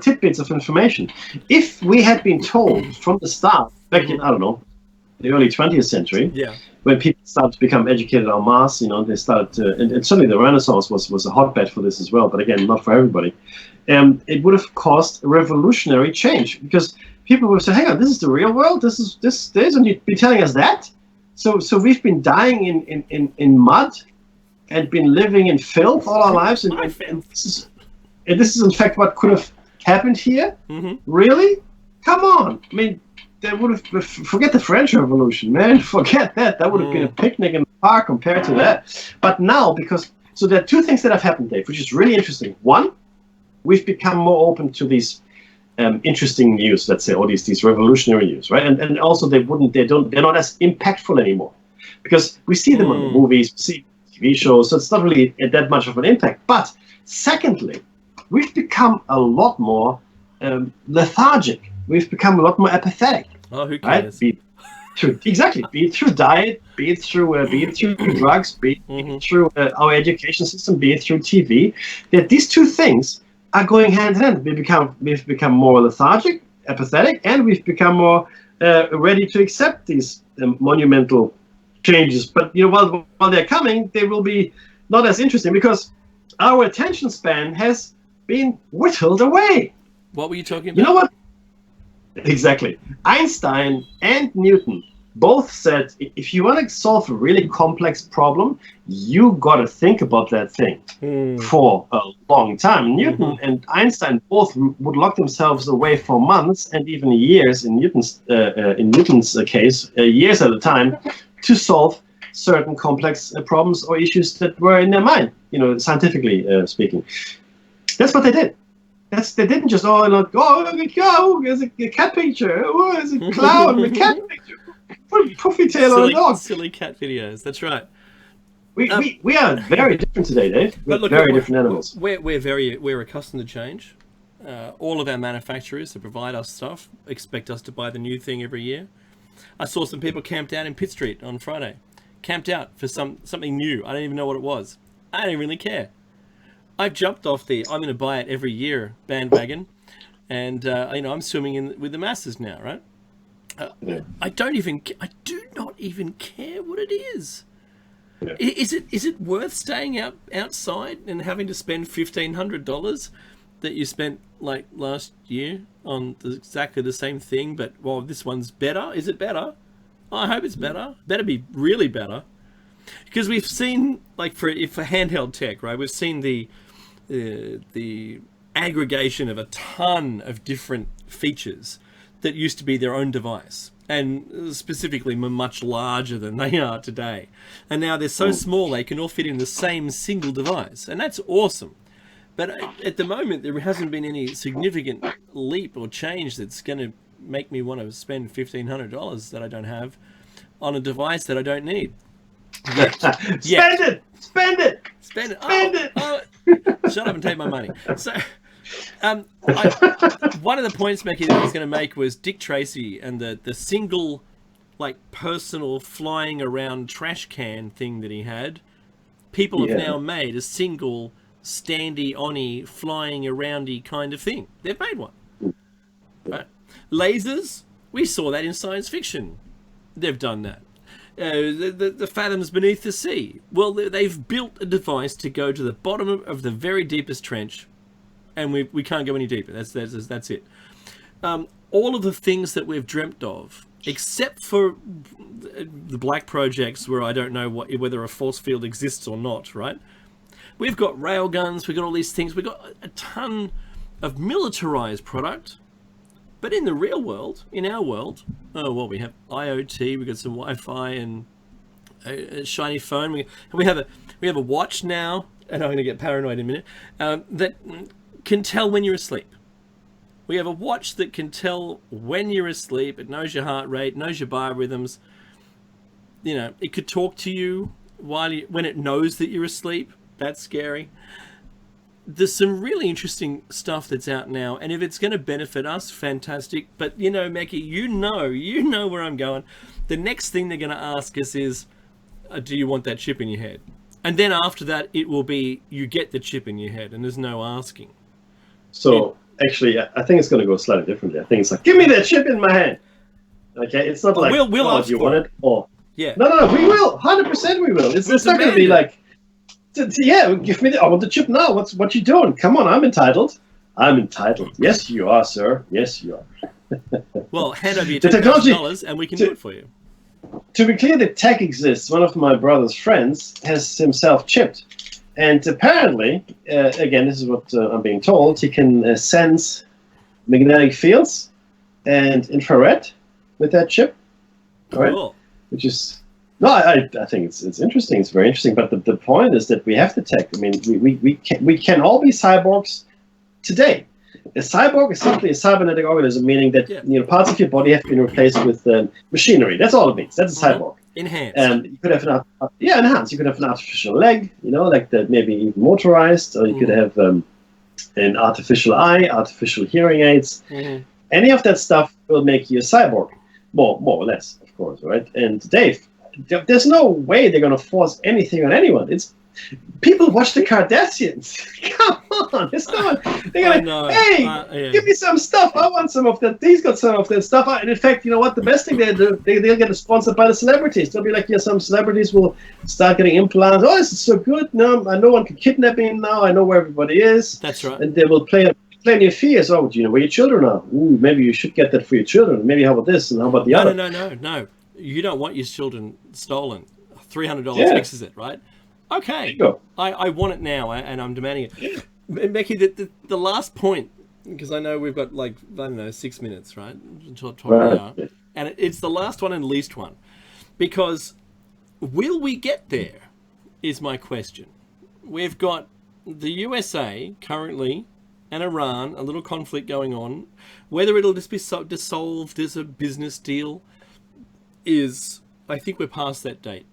tidbits of information. If we had been told from the start, back in the early 20th century, when people started to become educated en masse, they started to, and certainly the Renaissance was a hotbed for this as well. But again, not for everybody. It would have caused a revolutionary change, because people would say, hang on, this is the real world? This isn't you be telling us that? So we've been dying in mud and been living in filth all our lives, and this is in fact what could have happened here? Really? Come on. I mean, they would have, forget the French Revolution, man, forget that. That would have been a picnic in the park compared to that. But now, so there are two things that have happened, Dave, which is really interesting. One, we've become more open to these interesting news, let's say, or these revolutionary news, right? And also they're not as impactful anymore, because we see them on the movies, we see TV shows, so it's not really that much of an impact. But secondly, we've become a lot more lethargic. We've become a lot more apathetic. Oh, who cares? Right? Be it through diet, be it through drugs, be it through our education system, be it through TV. That these two things are going hand in hand. We've become more lethargic, apathetic, and we've become more ready to accept these monumental changes. But while they're coming, they will be not as interesting, because our attention span has been whittled away. What were you talking about? You know what? Exactly. Einstein and Newton both said, if you want to solve a really complex problem, you got to think about that thing for a long time. Newton and Einstein both would lock themselves away for months and even years, in Newton's case, years at a time, to solve certain complex problems or issues that were in their mind, scientifically speaking. That's what they did. They didn't just, there's a cat picture, there's a clown with a cat picture. Put a puffy tail on a dog. Silly cat videos. That's right. We are very different today, Dave. We're very different animals. We're accustomed to change. all of our manufacturers that provide us stuff expect us to buy the new thing every year. I saw some people camped out in Pitt Street on Friday. Camped out for something new. I don't even know what it was. I don't really care. I've jumped off the I'm going to buy it every year bandwagon. And, I'm swimming with the masses now, right? I do not even care what it is. Yeah. Is it worth staying outside and having to spend $1,500 that you spent like last year on exactly the same thing, but this one's better? Is it better? I hope it's better. Better be really better, because we've seen, like, for handheld tech, right? We've seen the aggregation of a ton of different features that used to be their own device, and specifically much larger than they are today. And now they're so small they can all fit in the same single device, and that's awesome. But at the moment, there hasn't been any significant leap or change that's going to make me want to spend $1,500 that I don't have on a device that I don't need. Spend it! Shut up and take my money. So, one of the points, Mackie, that I was going to make was Dick Tracy and the single, like, personal flying around trash can thing that he had. People have now made a single standy-on-y, flying aroundy kind of thing. They've made one. Right? Lasers, we saw that in science fiction. They've done that. The fathoms beneath the sea. Well, they've built a device to go to the bottom of the very deepest trench, and we can't go any deeper. That's it. All of the things that we've dreamt of, except for the black projects where I don't know whether a force field exists or not, right? We've got railguns, we've got all these things, we've got a ton of militarized product. But in the real world, in our world, we have IoT, we've got some Wi-Fi and a shiny phone. We have a watch now, and I'm going to get paranoid in a minute, that can tell when you're asleep. We have a watch that can tell when you're asleep. It knows your heart rate, knows your biorhythms. It could talk to you when it knows that you're asleep. That's scary. There's some really interesting stuff that's out now, and if it's going to benefit us, fantastic. But Mackie, you know where I'm going. The next thing they're going to ask us is, do you want that chip in your head? And then after that, it will be, you get the chip in your head, and there's no asking. So actually, I think it's going to go slightly differently. I think it's like, give me that chip in my hand. Okay, it's not like, we'll ask do you for want it? Or yeah, no, we will, 100% we will. It's not going to be like, give me I want the chip now. What you doing? Come on, I'm entitled. Yes, you are, sir. Yes, you are. Well, hand over your $10,000 and we can do it for you. To be clear, the tech exists. One of my brother's friends has himself chipped. And apparently, again, this is what I'm being told, he can sense magnetic fields and infrared with that chip. Cool. Right? Which is... No, I think it's interesting. It's very interesting. But the point is that we have the tech. I mean, we can all be cyborgs today. A cyborg is simply a cybernetic organism, meaning that parts of your body have been replaced with machinery. That's all it means. That's a cyborg. Enhanced. You could have enhanced. You could have an artificial leg, like that, maybe even motorized, or you could have an artificial eye, artificial hearing aids. Mm-hmm. Any of that stuff will make you a cyborg, more or less, of course, right? And Dave, there's no way they're going to force anything on anyone. It's people watch the Kardashians. Come on, it's not. They're going, hey, give me some stuff. I want some of that. He's got some of that stuff. And in fact, you know what? The best thing they do, they'll get sponsored by the celebrities. They'll be like, some celebrities will start getting implants. Oh, this is so good. No one can kidnap me now. I know where everybody is. That's right. And they will play in your fears. Oh, do you know where your children are? Ooh, maybe you should get that for your children. Maybe how about this and how about the other? No. You don't want your children stolen. $300 fixes it, right? Okay. I want it now, and I'm demanding it. Yeah. Becky, the last point, because I know we've got 6 minutes, right? And it's the last one and least one. Because will we get there is my question. We've got the USA currently and Iran, a little conflict going on. Whether it'll just be dissolved as a business deal I think we're past that date.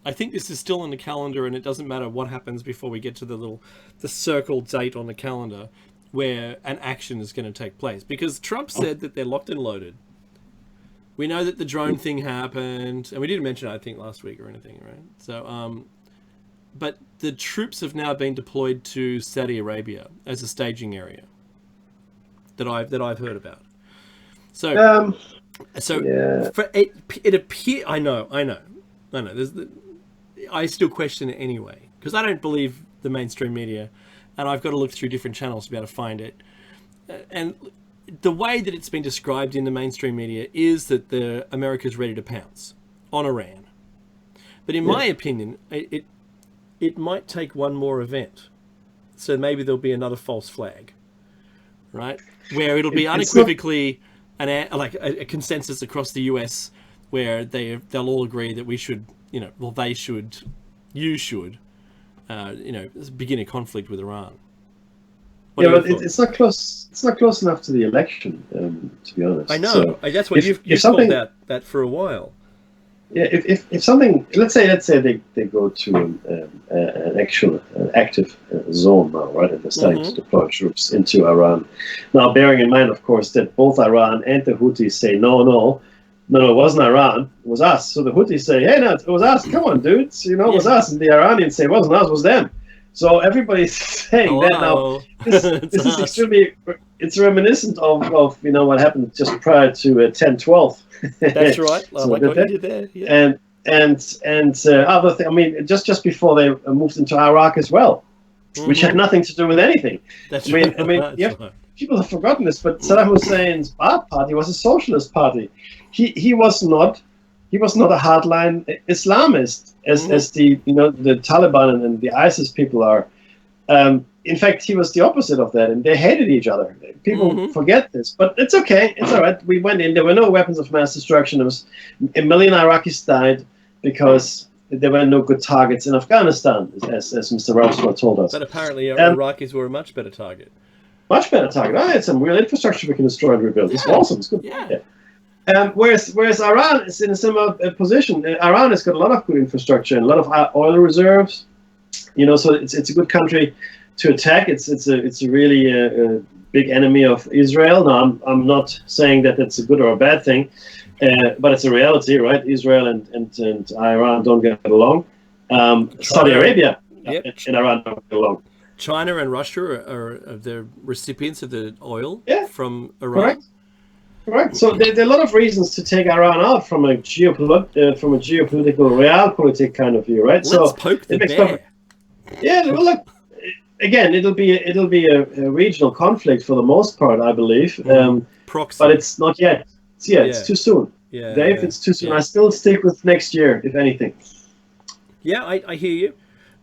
I think this is still on the calendar, and it doesn't matter what happens before we get to the circle date on the calendar. where an action is going to take place. Because Trump said that they're locked and loaded. We know that the drone thing happened, and we didn't mention it, I think, last week or anything, right? So, but the troops have now been deployed to Saudi Arabia as a staging area that I've heard about. So, for it appear. I know. I still question it anyway because I don't believe the mainstream media, and I've got to look through different channels to be able to find it. And the way that it's been described in the mainstream media is that America's ready to pounce on Iran. But in my opinion, it might take one more event. So maybe there'll be another false flag, right? Where it'll be unequivocally a consensus across the US where they'll all agree that we should, you should, begin a conflict with Iran. It's not close. It's not close enough to the election, to be honest. I know. So That's what you've called that for a while. Yeah, if something, let's say they go to an actual active zone now, right, and they're starting to deploy troops into Iran. Now, bearing in mind, of course, that both Iran and the Houthis say no, it wasn't Iran, it was us. So the Houthis say, hey, no, it was us. Come on, dudes, it was us. And the Iranians say, it wasn't us, it was them. So everybody's saying that now. This is extremely. It's reminiscent of what happened just prior to 10/12. That's right. I like what you did there. Yeah. And other thing. I mean, just before they moved into Iraq as well, which had nothing to do with anything. That's right. People have forgotten this, but Saddam Hussein's Ba'ath Party was a socialist party. He was not a hardline Islamist as the the Taliban and the ISIS people are. In fact, he was the opposite of that, and they hated each other. People forget this, but it's okay. It's all right. We went in. There were no weapons of mass destruction. There was a million Iraqis died because there were no good targets in Afghanistan, as Mr. Rumsfeld told us. But apparently, Iraqis were a much better target. Much better target. I had some real infrastructure we can destroy and rebuild. It's awesome. It's good. Yeah. Whereas Iran is in a similar position. Iran has got a lot of good infrastructure and a lot of oil reserves. So it's a good country to attack. It's a really big enemy of Israel. Now I'm not saying that that's a good or a bad thing, but it's a reality, right? Israel and Iran don't get along. Saudi Arabia and Iran don't get along. China and Russia are the recipients of the oil from Iran. Correct. So there are a lot of reasons to take Iran out from a geopolitical, realpolitik kind of view, right? Let's poke the bear. Yeah, well, look, again, it'll be a regional conflict for the most part, I believe. Proxy. But it's not yet. It's too soon. Yeah, Dave, it's too soon. Yeah. I still stick with next year, if anything. Yeah, I hear you.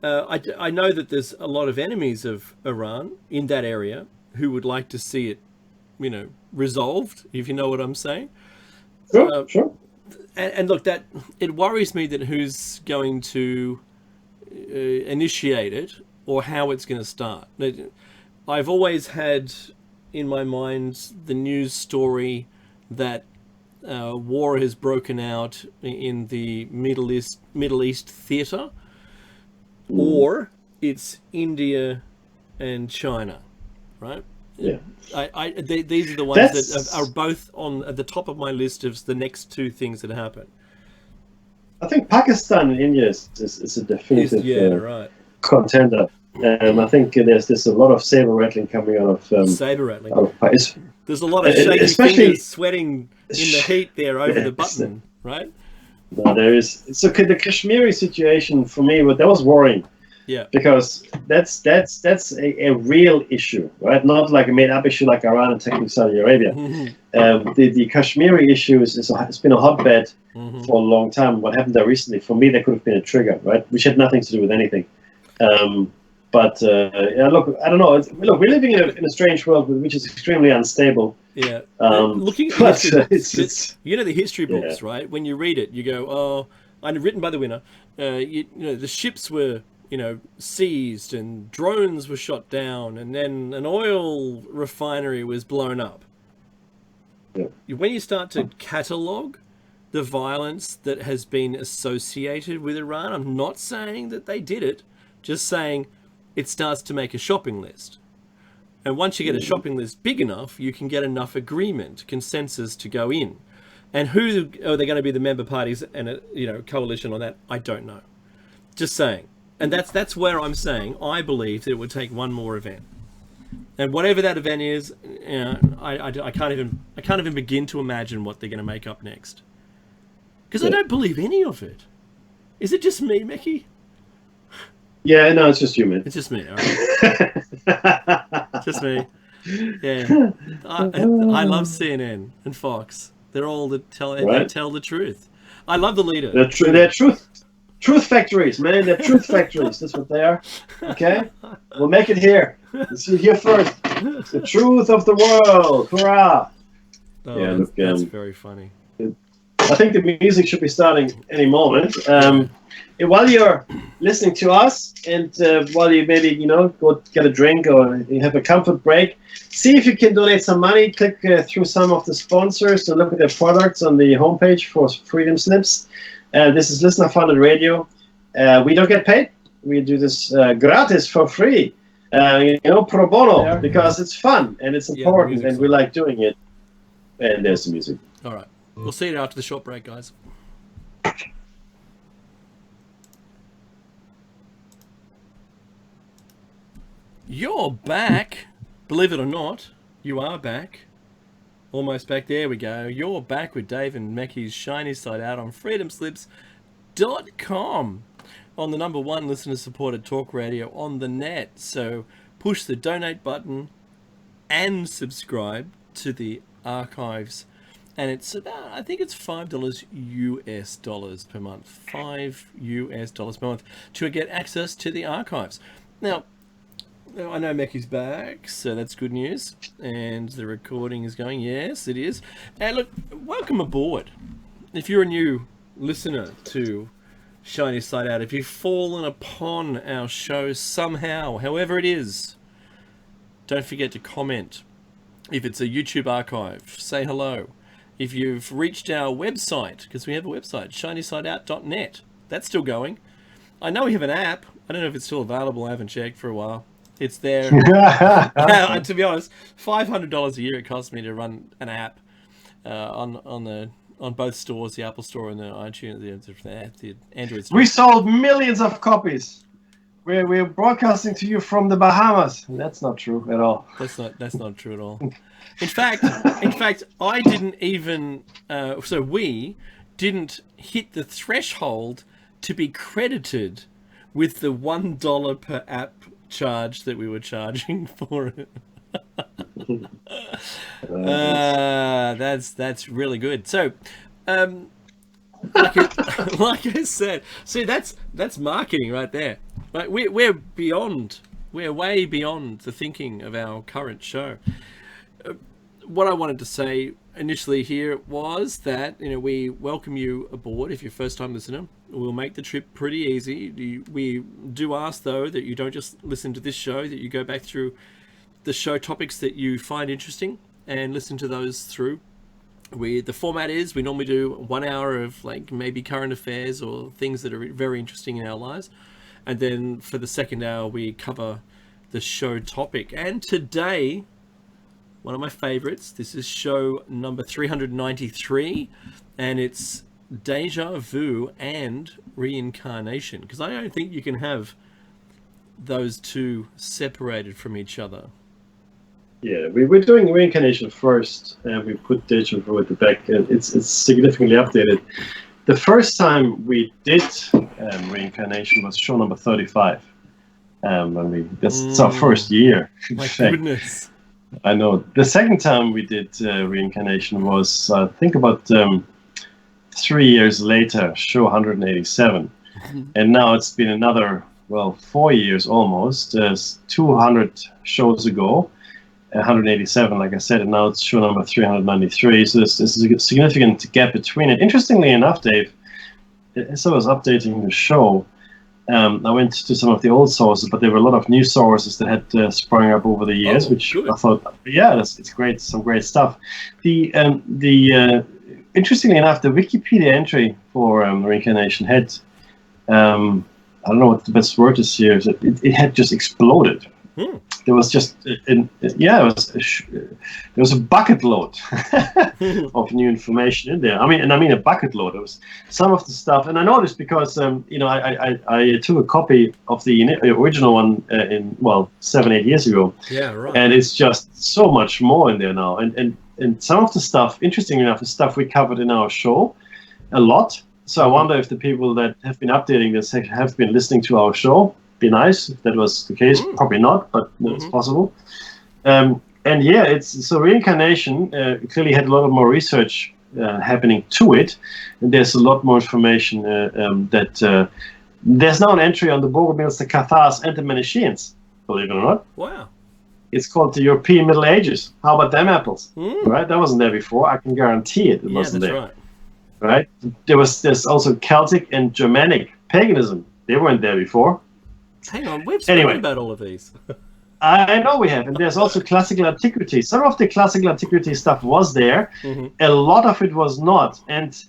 I know that there's a lot of enemies of Iran in that area who would like to see it, resolved, if you know what I'm saying. Sure. And look, that it worries me that who's going to initiate it or how it's going to start. I've always had in my mind the news story that war has broken out in the Middle East theater, or it's India and China, right? Yeah. These are the ones that are both at the top of my list of the next two things that happen. I think Pakistan and India is a definitive contender. I think there's a lot of saber rattling coming out of saber rattling. There's a lot of shaky fingers sweating in the heat there over the button, right? No, there is. So the Kashmiri situation for me, that was worrying. Yeah. Because that's a real issue, right? Not like a made-up issue like Iran and technically Saudi Arabia. The Kashmiri issue it's been a hotbed for a long time. What happened there recently, for me, that could have been a trigger, right? Which had nothing to do with anything. Look, I don't know. Look, we're living in a strange world which is extremely unstable. Yeah. Looking at the history books, the history books, right? When you read it, you go, "Oh, and written by the winner." The ships were, seized and drones were shot down, and then an oil refinery was blown up. Yeah. When you start to catalogue the violence that has been associated with Iran, I'm not saying that they did it, just saying it starts to make a shopping list. And once you get a shopping list big enough, you can get enough agreement, consensus to go in. And who are they going to be the member parties and a coalition on that? I don't know. Just saying. And that's where I'm saying I believe that it would take one more event. And whatever that event is, I can't even begin to imagine what they're going to make up next. Because I don't believe any of it. Is it just me, Mickey? Yeah, no, it's just you, man. It's just me. All right. Just me. Yeah. I love CNN and Fox. They're all they tell the truth. I love the leader. They're truth factories, man. They're truth factories. That's what they are. Okay, we'll make it here. Let's see here first. It's the truth of the world. Hurrah! Oh, yeah, that's very funny. I think the music should be starting any moment. While you're listening to us, and while you maybe go get a drink or you have a comfort break, see if you can donate some money. Click through some of the sponsors and look at their products on the homepage for Freedom Slips. This is Listener Funded Radio. We don't get paid. We do this gratis for free, pro bono, because it's fun and it's important and we like doing it. And there's the music. All right. We'll see you after the short break, guys. You're back. Believe it or not, you are back. Almost back. There we go. You're back with Dave and Meckie's Shiny Side Out on freedomslips.com, on the #1 listener-supported talk radio on the net. So push the donate button and subscribe to the archives. And it's about, I think it's $5 US dollars per month. $5 US dollars per month to get access to the archives. Now, I know Meckie's back, so that's good news. And the recording is going. Yes, it is. And look, welcome aboard. If you're a new listener to Shiny Side Out, if you've fallen upon our show somehow, however it is, don't forget to comment. If it's a YouTube archive, say hello. If you've reached our website, because we have a website, shinysideout.net, that's still going. I know we have an app. I don't know if it's still available. I haven't checked for a while. It's there. To be honest, $500 a year it costs me to run an app on both stores, the Apple Store and the iTunes, the Android store. We sold millions of copies. We're broadcasting to you from the Bahamas. That's not true at all. That's not true at all. In fact, I didn't even. So we didn't hit the threshold to be credited with the $1 per app charge that we were charging for it. That's really good. So, like I said, see that's marketing right there. Right, we're way beyond the thinking of our current show. What I wanted to say initially here was that we welcome you aboard if you're a first-time listener. We'll make the trip pretty easy. We do ask, though, that you don't just listen to this show, that you go back through the show topics that you find interesting and listen to those through. The format is we normally do 1 hour of maybe current affairs or things that are very interesting in our lives. And then for the second hour, we cover the show topic. And today, one of my favorites, this is show number 393, and it's Deja Vu and Reincarnation, because I don't think you can have those two separated from each other. Yeah, we're doing Reincarnation first, and we put Deja Vu at the back, and it's significantly updated. The first time we did Reincarnation was show number 35. That's our first year. My goodness. I know. The second time we did Reincarnation was, I think, about 3 years later, show 187. And now it's been another, 4 years almost. 200 shows ago, 187, like I said, and now it's show number 393. So this is a significant gap between it. Interestingly enough, Dave, as I was updating the show, I went to some of the old sources, but there were a lot of new sources that had sprung up over the years, which good. I thought, it's great, some great stuff. Interestingly enough, the Wikipedia entry for Reincarnation had, I don't know what the best word is here, it had just exploded. There was just, there was a bucket load of new information in there. I mean a bucket load. It was some of the stuff, and I noticed because I took a copy of the original one 7-8 years ago. Yeah, right. And it's just so much more in there now, and some of the stuff, interestingly enough, is stuff we covered in our show a lot. So I wonder if the people that have been updating this have been listening to our show. Be nice if that was the case. Probably not, but it's possible. And yeah, so reincarnation clearly had a lot of more research happening to it, and there's a lot more information that there's now an entry on the Bogomils, the Cathars, and the Manichaeans. Believe it or not. Wow. It's called the European Middle Ages. How about them apples? Right, that wasn't there before. I can guarantee it wasn't there. Right. Right. There's also Celtic and Germanic paganism. They weren't there before. Hang on, we've spoken about all of these. I know we have, and there's also classical antiquity. Some of the classical antiquity stuff was there. A lot of it was not. And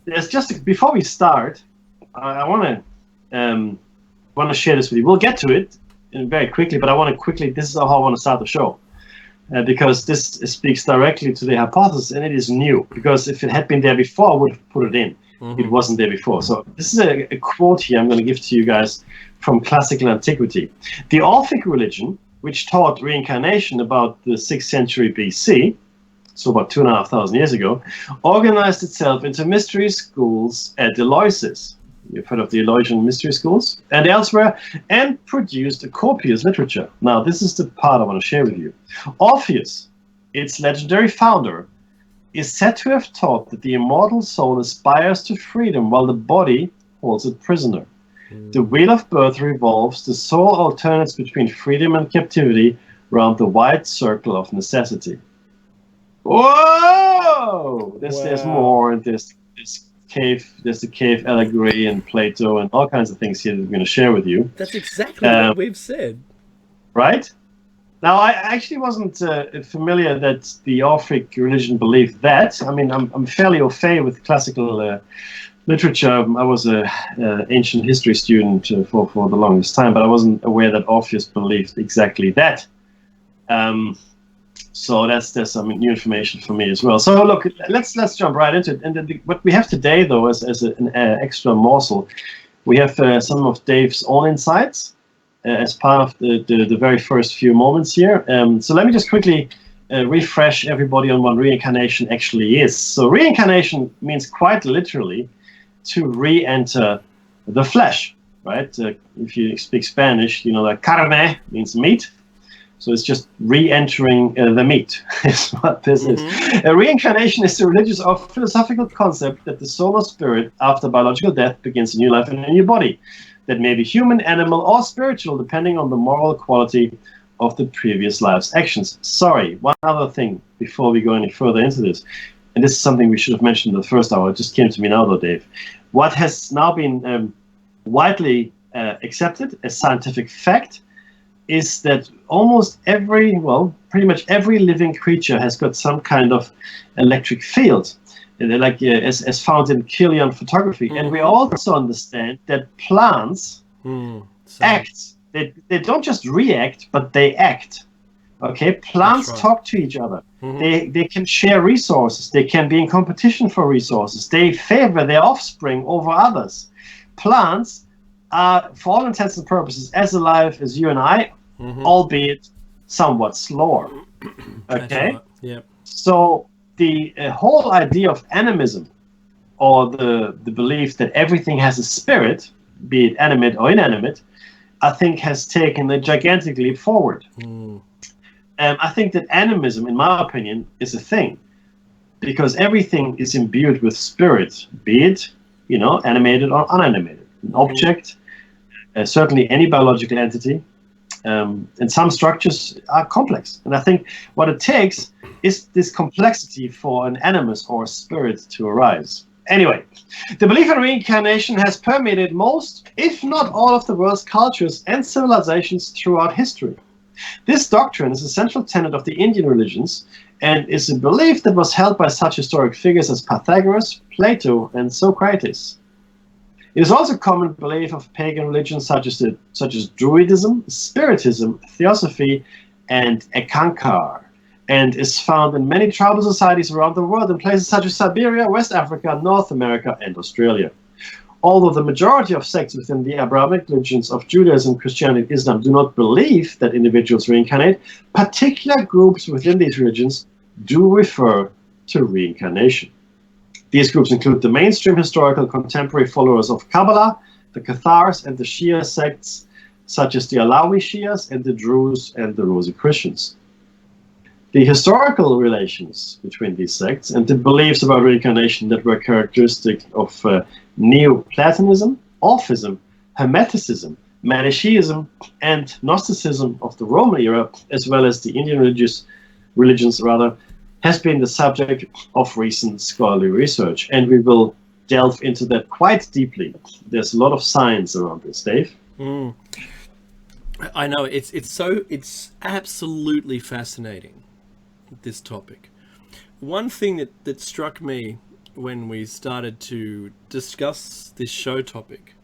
there's just, before we start, I want to share this with you. We'll get to it very quickly, but I want to quickly. This is how I want to start the show, because this speaks directly to the hypothesis, and it is new. Because if it had been there before, I would have put it in. It wasn't there before. So this is a quote here I'm going to give to you guys from classical antiquity. The Orphic religion, which taught reincarnation about the 6th century BC, so about 2,500 years ago, organized itself into mystery schools at Eleusis. You've heard of the Eleusinian mystery schools, and elsewhere, and produced a copious literature. Now, this is the part I want to share with you. Orpheus, its legendary founder, is said to have taught that the immortal soul aspires to freedom while the body holds it prisoner. The wheel of birth revolves, the soul alternates between freedom and captivity round the wide circle of necessity. Whoa! There's more, and there's the cave allegory and Plato and all kinds of things here that I'm going to share with you. That's exactly what we've said. Right? Now, I actually wasn't familiar that the Orphic religion believed that. I mean, I'm fairly au fait with classical literature. I was an ancient history student for the longest time, but I wasn't aware that Orpheus believed exactly that. So there's some new information for me as well. So look, let's jump right into it. And what we have today, though, as an extra morsel, we have some of Dave's own insights as part of the very first few moments here. So let me just quickly refresh everybody on what reincarnation actually is. So reincarnation means quite literally to re-enter the flesh, right? If you speak Spanish, you know that carne means meat. So it's just re-entering the meat is what this is. Reincarnation is a religious or philosophical concept that the soul or spirit, after biological death, begins a new life in a new body that may be human, animal, or spiritual, depending on the moral quality of the previous life's actions. Sorry, one other thing before we go any further into this, and this is something we should have mentioned in the first hour. It just came to me now, though, Dave. What has now been widely accepted as scientific fact is that pretty much every living creature has got some kind of electric field, like as found in Kirlian photography. And we also understand that plants act. They don't just react, but they act. Okay, plants talk to each other. They can share resources. They can be in competition for resources. They favor their offspring over others. Plants are, for all intents and purposes, as alive as you and I, albeit somewhat slower. Okay? Right. Yep. So the whole idea of animism, or the belief that everything has a spirit, be it animate or inanimate, I think has taken a gigantic leap forward. I think that animism, in my opinion, is a thing, because everything is imbued with spirit, be it, animated or unanimated. An object, certainly any biological entity, and some structures are complex. And I think what it takes is this complexity for an animus or a spirit to arise. Anyway, the belief in reincarnation has permeated most, if not all, of the world's cultures and civilizations throughout history. This doctrine is a central tenet of the Indian religions and is a belief that was held by such historic figures as Pythagoras, Plato, and Socrates. It is also a common belief of pagan religions such as Druidism, Spiritism, Theosophy, and Ekankar, and is found in many tribal societies around the world in places such as Siberia, West Africa, North America, and Australia. Although the majority of sects within the Abrahamic religions of Judaism, Christianity, and Islam do not believe that individuals reincarnate, particular groups within these religions do refer to reincarnation. These groups include the mainstream historical contemporary followers of Kabbalah, the Cathars, and the Shia sects, such as the Alawi Shias and the Druze and the Rosicrucians. The historical relations between these sects and the beliefs about reincarnation that were characteristic of Neoplatonism, Orphism, Hermeticism, Manichaeism, and Gnosticism of the Roman era, as well as the Indian religions, has been the subject of recent scholarly research, and we will delve into that quite deeply. There's a lot of science around this, Dave. I know, it's absolutely fascinating, this topic. One thing that struck me when we started to discuss this show topic,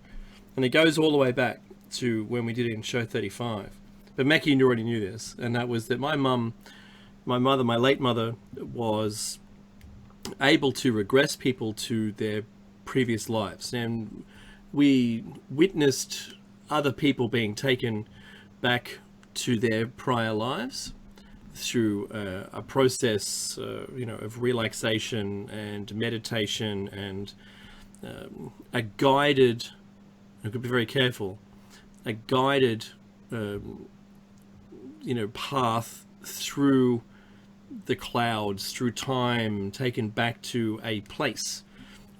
and it goes all the way back to when we did it in show 35, but Mackie, you already knew this, and that was that my late mother, was able to regress people to their previous lives, and we witnessed other people being taken back to their prior lives through a process, of relaxation and meditation, and a guided, I could be very careful, a guided, path through the clouds, through time, taken back to a place,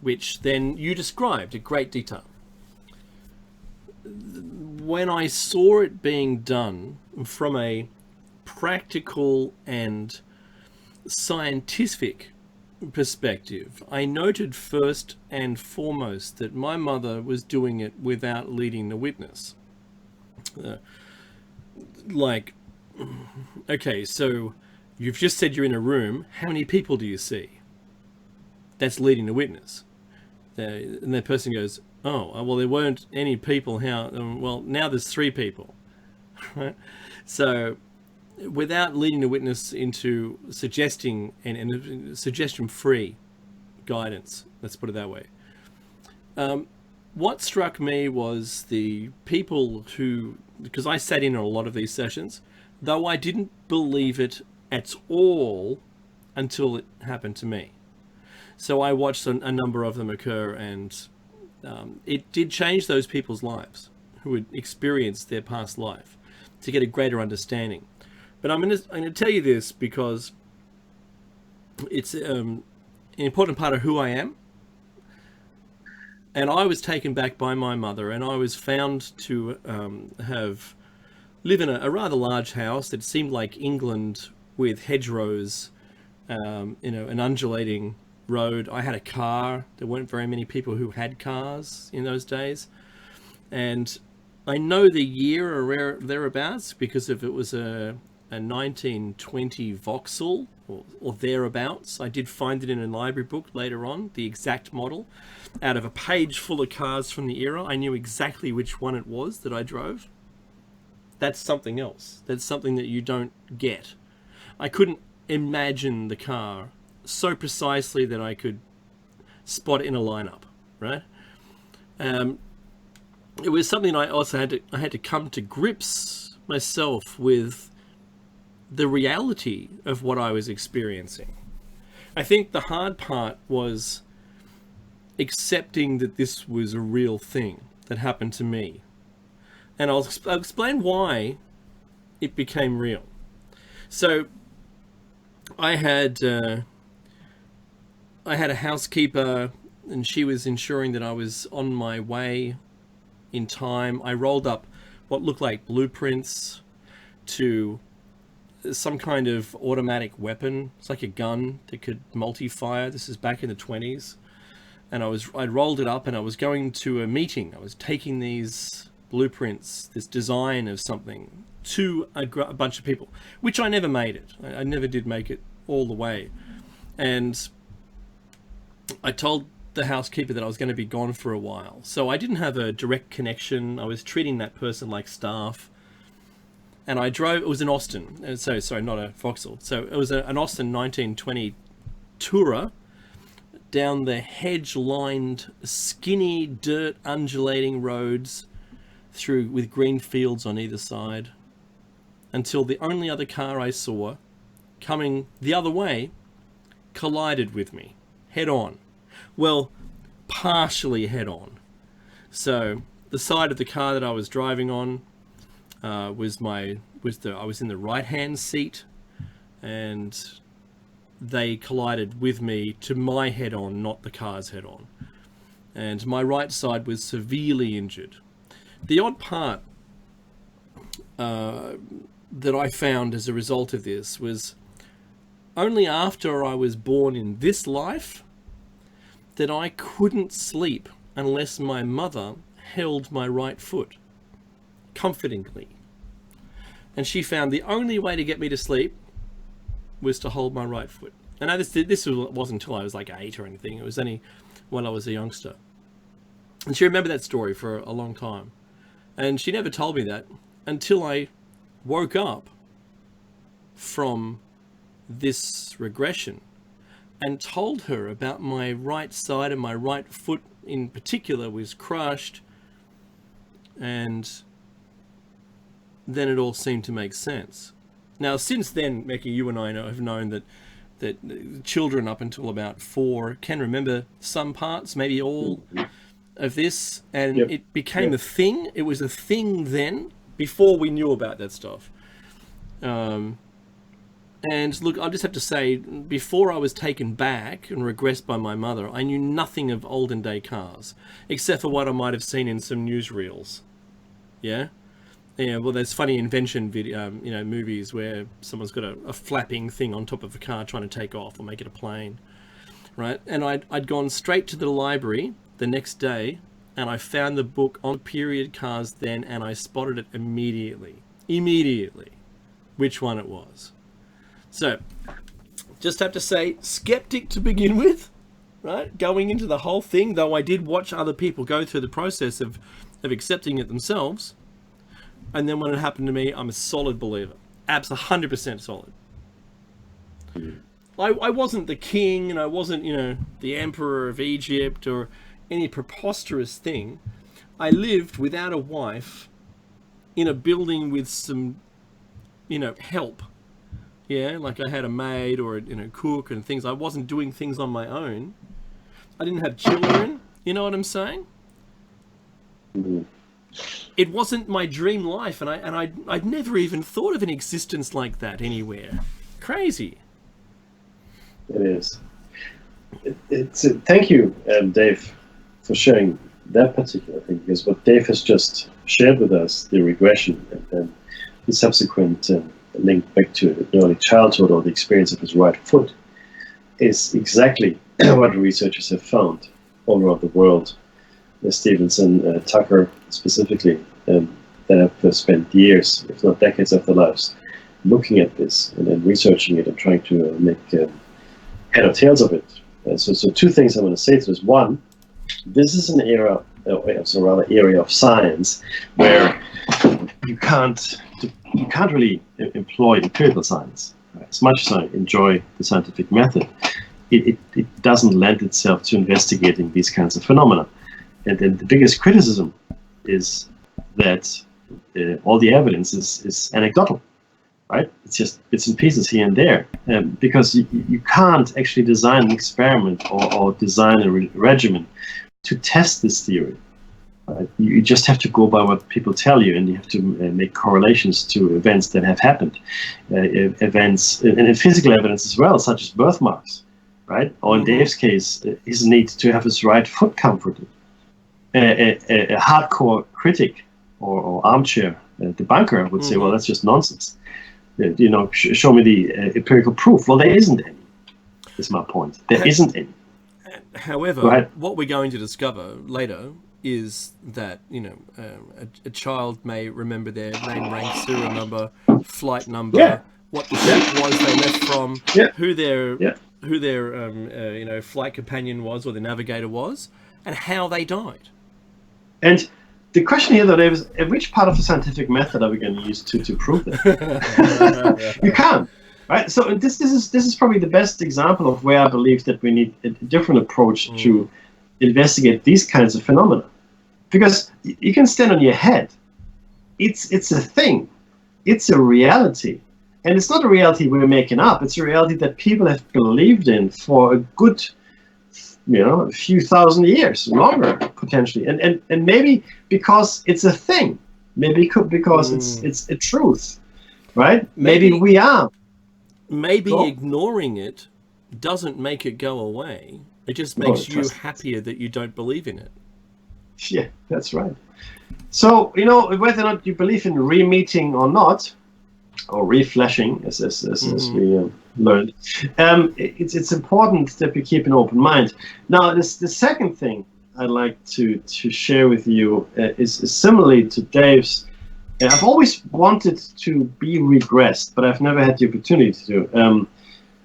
which then you described in great detail. When I saw it being done from a practical and scientific perspective, I noted first and foremost that my mother was doing it without leading the witness. Okay, so you've just said you're in a room. How many people do you see? That's leading the witness. And that person goes, oh, well, there weren't any people. How? Well, now there's 3 people. Right? So without leading the witness into suggesting and suggestion-free guidance, let's put it that way. What struck me was the people who, because I sat in on a lot of these sessions, though I didn't believe it at all until it happened to me. So I watched a number of them occur, and it did change those people's lives who had experienced their past life to get a greater understanding. But I'm going to tell you this because it's an important part of who I am. And I was taken back by my mother, and I was found to live in a rather large house that seemed like England, with hedgerows, an undulating road. I had a car. There weren't very many people who had cars in those days. And I know the year or thereabouts because if it was a 1920 Vauxhall or thereabouts. I did find it in a library book later on, the exact model. Out of a page full of cars from the era, I knew exactly which one it was that I drove. That's something else. That's something that you don't get. I couldn't imagine the car so precisely that I could spot it in a lineup, right? It was something I also had to come to grips myself with the reality of what I was experiencing. I think the hard part was accepting that this was a real thing that happened to me. And I'll explain why it became real. So I had a housekeeper, and she was ensuring that I was on my way in time. I rolled up what looked like blueprints to some kind of automatic weapon. It's like a gun that could multi-fire. This is back in the 20s. And I'd rolled it up, and I was going to a meeting. I was taking these blueprints, this design of something, to a bunch of people, which I never made it. I never did make it all the way. And I told the housekeeper that I was going to be gone for a while. So I didn't have a direct connection. I was treating that person like staff. And I drove, it was an Austin. So, sorry, not a Vauxhall. So it was an Austin 1920 Tourer down the hedge-lined, skinny, dirt, undulating roads through with green fields on either side, until the only other car I saw coming the other way collided with me head on. Well, partially head on. So the side of the car that I was driving on I was in the right-hand seat, and they collided with me to my head on, not the car's head on. And my right side was severely injured. The odd part that I found as a result of this was only after I was born in this life that I couldn't sleep unless my mother held my right foot comfortingly. And she found the only way to get me to sleep was to hold my right foot. And now this wasn't until I was like 8 or anything. It was only when I was a youngster. And she remembered that story for a long time. And she never told me that until I woke up from this regression and told her about my right side, and my right foot in particular was crushed. And then it all seemed to make sense. Now, since then, Mecca, you and I have known that children up until about 4 can remember some parts, maybe all of this, and it became a thing. It was a thing then, before we knew about that stuff. And look, I just have to say, before I was taken back and regressed by my mother, I knew nothing of olden day cars, except for what I might have seen in some newsreels. Yeah? Yeah, well, there's funny invention video, movies where someone's got a flapping thing on top of a car trying to take off or make it a plane, right? And I'd gone straight to the library the next day, and I found the book on period cars then, and I spotted it immediately, which one it was. So, just have to say, skeptic to begin with, right? Going into the whole thing, though I did watch other people go through the process of accepting it themselves. And then when it happened to me, I'm a solid believer. Abs 100% solid. I wasn't the king, and I wasn't, the emperor of Egypt or any preposterous thing. I lived without a wife in a building with some, help. Yeah, like I had a maid or a cook and things. I wasn't doing things on my own. I didn't have children. You know what I'm saying? It wasn't my dream life, and I'd never even thought of an existence like that anywhere. Crazy. It is. Thank you, Dave, for sharing that particular thing, because what Dave has just shared with us, the regression and then the subsequent link back to the early childhood or the experience of his right foot, is exactly what researchers have found all around the world. Stevenson, Tucker specifically, that have spent years, if not decades of their lives, looking at this and then researching it and trying to make head or tails of it. So 2 things I want to say to this. One, this is an area of science where you can't really employ empirical science. As much as I enjoy the scientific method, it doesn't lend itself to investigating these kinds of phenomena. And then the biggest criticism is that all the evidence is anecdotal, right? It's just bits and pieces here and there, because you can't actually design an experiment or design a regimen to test this theory. You just have to go by what people tell you, and you have to make correlations to events that have happened, events and physical evidence as well, such as birthmarks, right? Or in Dave's case, his need to have his right foot comforted. A hardcore critic or armchair debunker would say, well, that's just nonsense. Show me the empirical proof. Well, there isn't any, is my point. There isn't any. However, right? What we're going to discover later is that, a child may remember their name, rank, serial number, flight number, what the ship was they left from, who their flight companion was or the navigator was, and how they died. And the question here, though, Dave, is which part of the scientific method are we going to use to prove that? You can't, right? So this is probably the best example of where I believe that we need a different approach to investigate these kinds of phenomena, because you can stand on your head. It's a thing. It's a reality. And it's not a reality we're making up. It's a reality that people have believed in for a good, a few thousand years, longer potentially. And maybe because it's a thing. Maybe because it's a truth, right? Maybe we are. Maybe ignoring it doesn't make it go away. It just makes you happier that you don't believe in it. Yeah, that's right. So, whether or not you believe in re-meeting or not, or reflashing, as we learned, it's important that we keep an open mind. Now, the second thing I'd like to share with you is similarly to Dave's. I've always wanted to be regressed, but I've never had the opportunity to.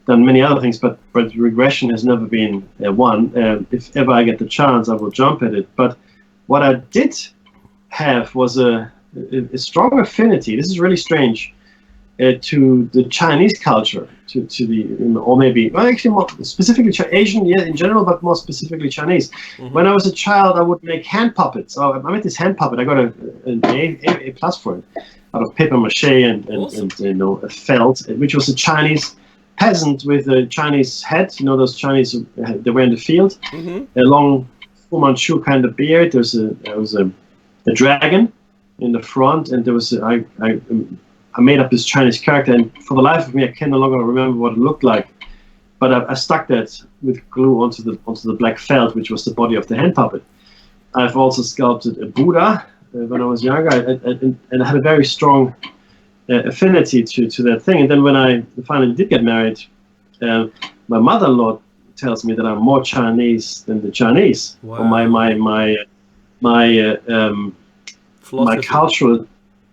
Done many other things, but regression has never been one. If ever I get the chance, I will jump at it. But what I did have was a strong affinity. This is really strange. To the Chinese culture, to the, or maybe, well, actually more specifically Asian, in general, but more specifically Chinese. When I was a child, I would make hand puppets. I made this hand puppet. I got an A plus for it, out of paper mache and a felt, which was a Chinese peasant with a Chinese head. Those Chinese they were in the field, a long Fu Manchu kind of beard. There was a dragon in the front, and there was I made up this Chinese character, and for the life of me, I can no longer remember what it looked like. But I stuck that with glue onto the black felt, which was the body of the hand puppet. I've also sculpted a Buddha when I was younger, and I had a very strong affinity to that thing. And then when I finally did get married, my mother-in-law tells me that I'm more Chinese than the Chinese. Wow. Or my cultural.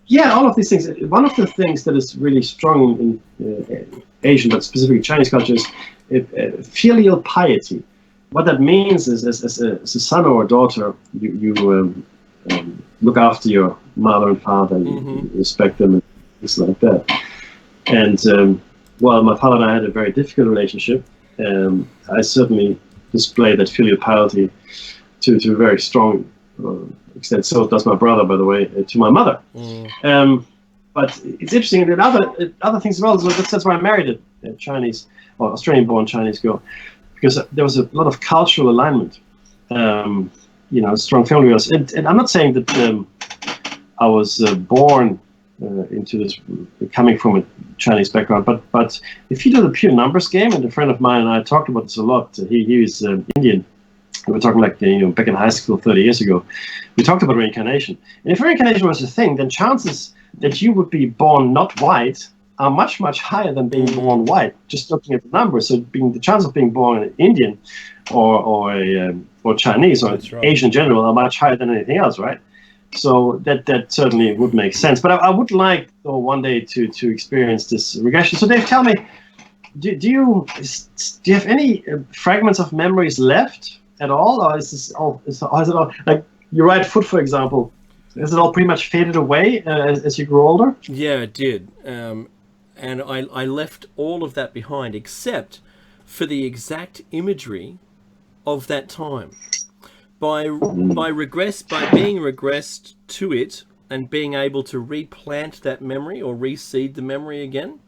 Yeah, all of these things. One of the things that is really strong in Asian, but specifically Chinese culture, is filial piety. What that means is, as a son or a daughter, you look after your mother and father, and you respect them, and things like that. And while my father and I had a very difficult relationship, I certainly displayed that filial piety to a very strong extent. So does my brother, by the way, to my mother. But it's interesting that other things as well. So that's why I married a Chinese or Australian-born Chinese girl, because there was a lot of cultural alignment. Strong family values. And I'm not saying that I was born into this, coming from a Chinese background, but if you do the pure numbers game, and a friend of mine and I talked about this a lot. He is Indian. We were talking back in high school 30 years ago. We talked about reincarnation. And if reincarnation was a thing, then chances that you would be born not white are much, much higher than being born white, just looking at the numbers. So the chance of being born Indian or Chinese or Asian in general are much higher than anything else, right? So that certainly would make sense. But I would like, though, one day to experience this regression. So Dave, tell me, do you have any fragments of memories left at all, or is it all like your right foot, for example? Has it all pretty much faded away as you grew older? Yeah, it did. And I left all of that behind, except for the exact imagery of that time. By being regressed to it and being able to replant that memory or reseed the memory again,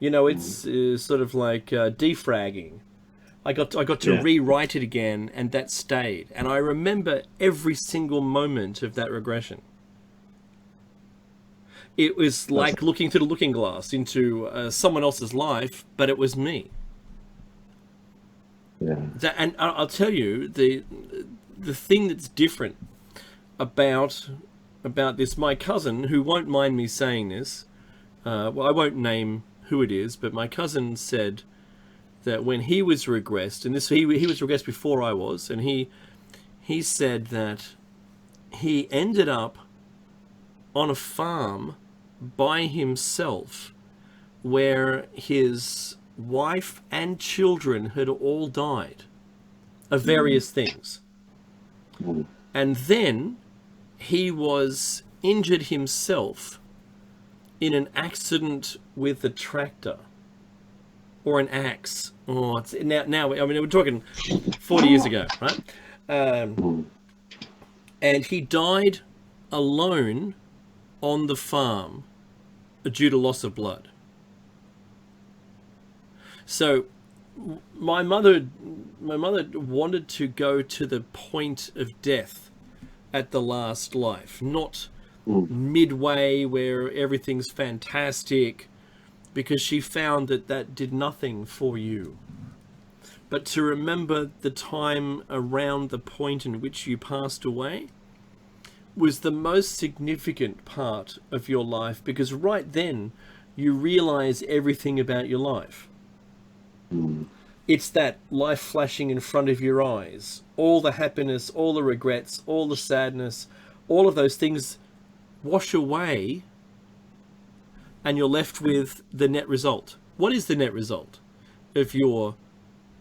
it's sort of like defragging. I got to rewrite it again, and that stayed. And I remember every single moment of that regression. It was like looking through the looking glass into someone else's life, but it was me. Yeah. And I'll tell you, the thing that's different about this, my cousin, who won't mind me saying this, I won't name who it is, but my cousin said that when he was regressed, and he was regressed before I was, and he said that he ended up on a farm by himself, where his wife and children had all died of various things. And then he was injured himself in an accident with a tractor or an axe. Oh, it's now. I mean, we're talking 40 years ago, right? And he died alone on the farm due to loss of blood. So my mother wanted to go to the point of death at the last life, not midway where everything's fantastic, because she found that did nothing for you. But to remember the time around the point in which you passed away was the most significant part of your life, because right then you realize everything about your life. It's that life flashing in front of your eyes, all the happiness, all the regrets, all the sadness, all of those things wash away, and you're left with the net result. What is the net result of your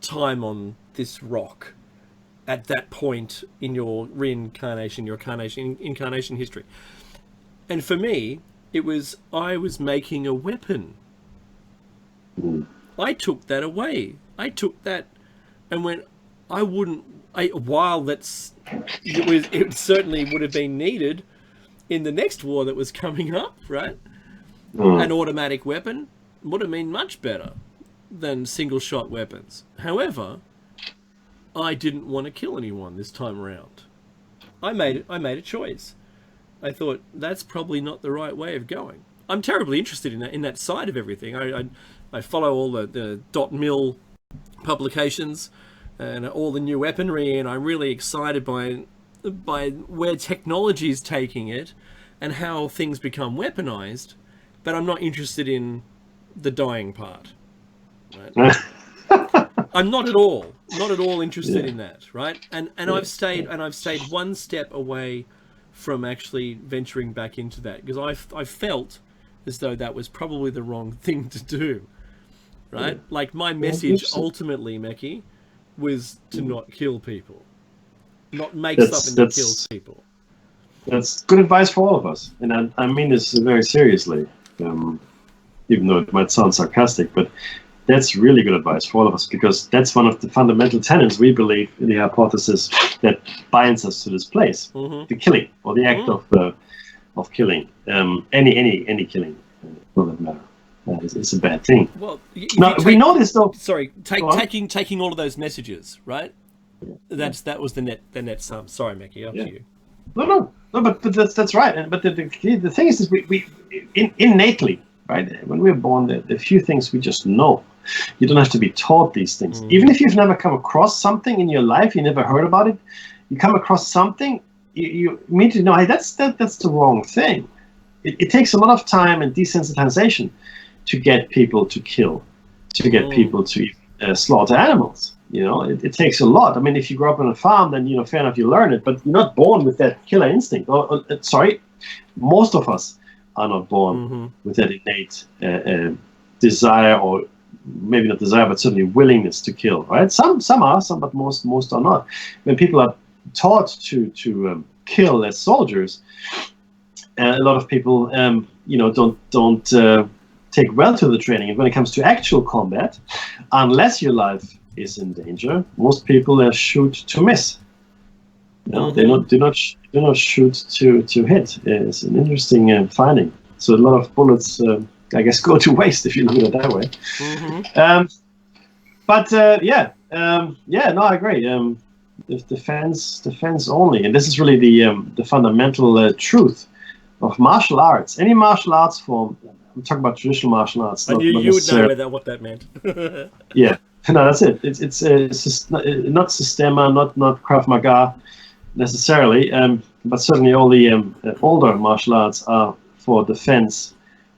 time on this rock at that point in your reincarnation, your incarnation history? And for me, it was, I was making a weapon. I took that away. I took that and went, while it certainly would have been needed in the next war that was coming up, right? An automatic weapon would have been much better than single shot weapons. However, I didn't want to kill anyone this time around. I made a choice. I thought that's probably not the right way of going. I'm terribly interested in that side of everything. I follow all the .mil publications and all the new weaponry, and I'm really excited by where technology is taking it and how things become weaponized. But I'm not interested in the dying part. Right? I'm not at all interested in that, right? And I've stayed one step away from actually venturing back into that, because I felt as though that was probably the wrong thing to do, right? Like my message ultimately, Meki, was to not kill people, not make something that kills people. That's good advice for all of us, and I mean this very seriously, even though it might sound sarcastic, but that's really good advice for all of us, because that's one of the fundamental tenets we believe in the hypothesis that binds us to this place: the killing, or the act of killing. Any killing, for that matter, it's a bad thing. Well, we know this though. Sorry, taking all of those messages, right? That was the net sum. Sorry, Meki, up to you. No, but that's right. But the thing is we innately, right? When we're born, there are few things we just know. You don't have to be taught these things. Even if you've never come across something in your life, you never heard about it, you come across something, you immediately know, hey, that's the wrong thing. It takes a lot of time and desensitization to get people to kill, to get people to slaughter animals. You know, it takes a lot. I mean, if you grow up on a farm, then, fair enough, you learn it, but you're not born with that killer instinct. Sorry, most of us are not born with that innate desire, or maybe not desire, but certainly willingness to kill, right? Some are, but most are not. When people are taught to kill as soldiers, a lot of people, don't take well to the training. And when it comes to actual combat, unless your life is in danger, most people shoot to miss. They do not shoot to hit. It's an interesting finding. So a lot of bullets, I guess, go to waste if you look at it that way. No, I agree. Defense only, and this is really the fundamental truth of martial arts. Any martial arts form. I'm talking about traditional martial arts. You would know what that meant. Yeah. No, that's it. It's not Systema, not Krav Maga necessarily, but certainly all the older martial arts are for defense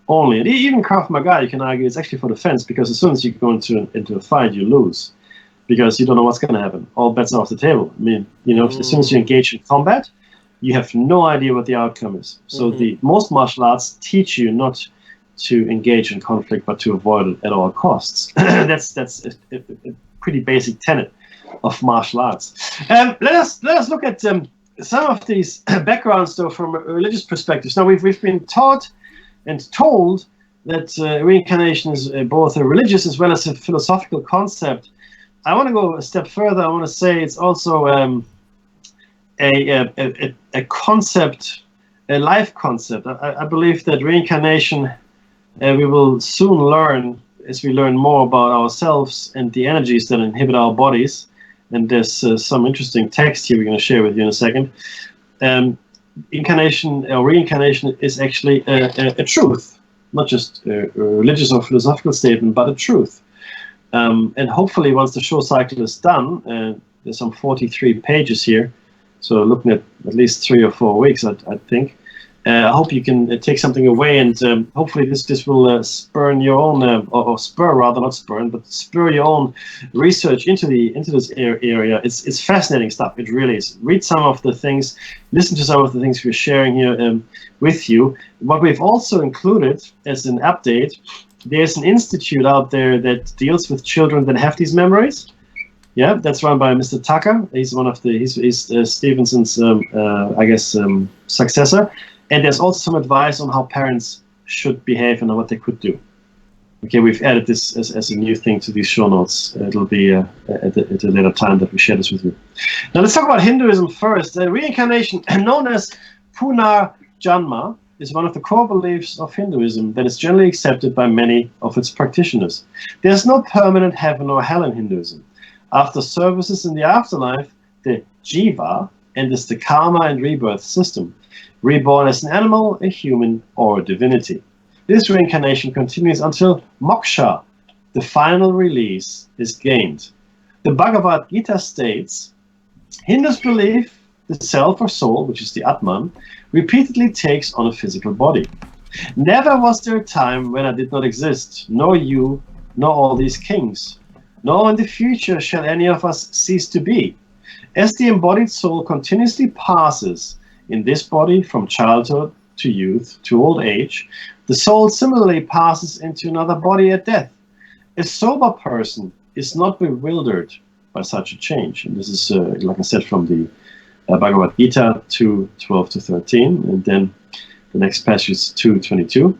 only. And even Krav Maga, you can argue, is actually for defense, because as soon as you go into a fight, you lose, because you don't know what's going to happen. All bets are off the table. I mean, as soon as you engage in combat, you have no idea what the outcome is. So the most martial arts teach you not to engage in conflict, but to avoid it at all costs. That's a pretty basic tenet of martial arts. Let us look at some of these backgrounds, though, from a religious perspective. Now, we've been taught and told that reincarnation is both a religious as well as a philosophical concept. I want to go a step further. I want to say it's also a concept, a life concept. I believe that reincarnation, we will soon learn as we learn more about ourselves and the energies that inhabit our bodies. And there's some interesting text here we're going to share with you in a second. Incarnation or reincarnation is actually a truth, not just a religious or philosophical statement, but a truth. And hopefully, once the show cycle is done, there's some 43 pages here, so looking at least 3 or 4 weeks, I think. I hope you can take something away, and hopefully this will spur your own, or spur rather, not spurn, but spur your own research into this area. It's fascinating stuff. It really is. Read some of the things, listen to some of the things we're sharing here with you. What we've also included as an update, there's an institute out there that deals with children that have these memories. Yeah, that's run by Mr. Tucker. He's one of the he's Stevenson's successor. And there's also some advice on how parents should behave and what they could do. Okay, we've added this as a new thing to these show notes. It'll be at a later time that we share this with you. Now let's talk about Hinduism first. Reincarnation, known as Punarjanma, is one of the core beliefs of Hinduism that is generally accepted by many of its practitioners. There's no permanent heaven or hell in Hinduism. After services in the afterlife, the jiva enters the karma and rebirth system, reborn as an animal, a human, or a divinity. This reincarnation continues until moksha, the final release, is gained. The Bhagavad Gita states, Hindus believe the self or soul, which is the Atman, repeatedly takes on a physical body. Never was there a time when I did not exist, nor you, nor all these kings, nor in the future shall any of us cease to be. As the embodied soul continuously passes in this body from childhood to youth to old age, the soul similarly passes into another body at death. A sober person is not bewildered by such a change. And this is, like I said, from the Bhagavad Gita 2:12-13. And then the next passage is 2:22.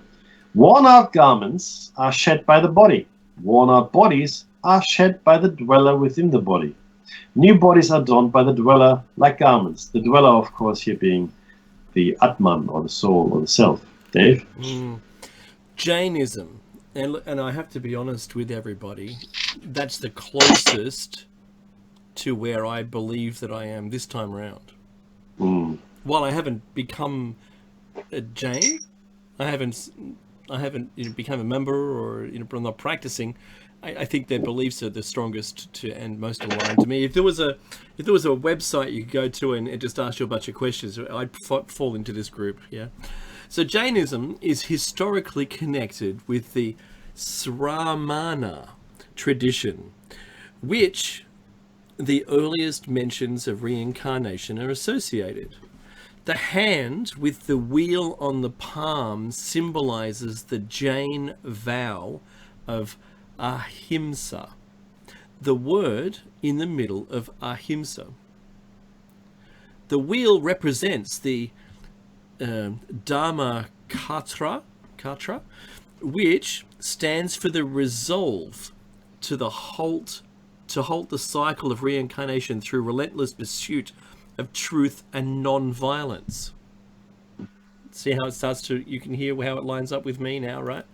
Worn out garments are shed by the body. Worn out bodies are shed by the dweller within the body. New bodies are donned by the dweller like garments. The dweller, of course, here being the Atman, or the soul, or the self. Dave? Jainism, and I have to be honest with everybody, that's the closest to where I believe that I am this time around. While I haven't become a Jain, I haven't become a member, or I'm not practicing. I think their beliefs are the strongest and most aligned to me. If there was a website you could go to and it just ask you a bunch of questions, I'd fall into this group. Yeah. So Jainism is historically connected with the Sramana tradition, which the earliest mentions of reincarnation are associated. The hand with the wheel on the palm symbolizes the Jain vow of ahimsa, the word in the middle of ahimsa. The wheel represents the Dharma Katra, which stands for the resolve to halt the cycle of reincarnation through relentless pursuit of truth and non-violence. See how it starts to, you can hear how it lines up with me now, right?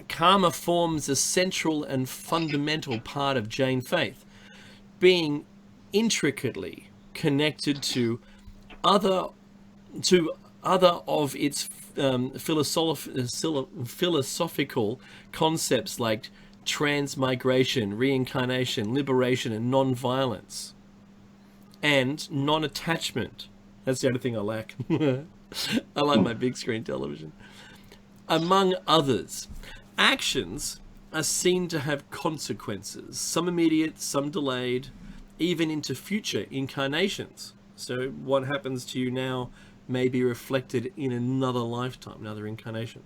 Karma forms a central and fundamental part of Jain faith, being intricately connected to other of its philosophical concepts like transmigration, reincarnation, liberation, and non-violence, and non-attachment. That's the only thing I lack. I like my big screen television. Among others, actions are seen to have consequences, some immediate, some delayed, even into future incarnations. So what happens to you now may be reflected in another lifetime, another incarnation.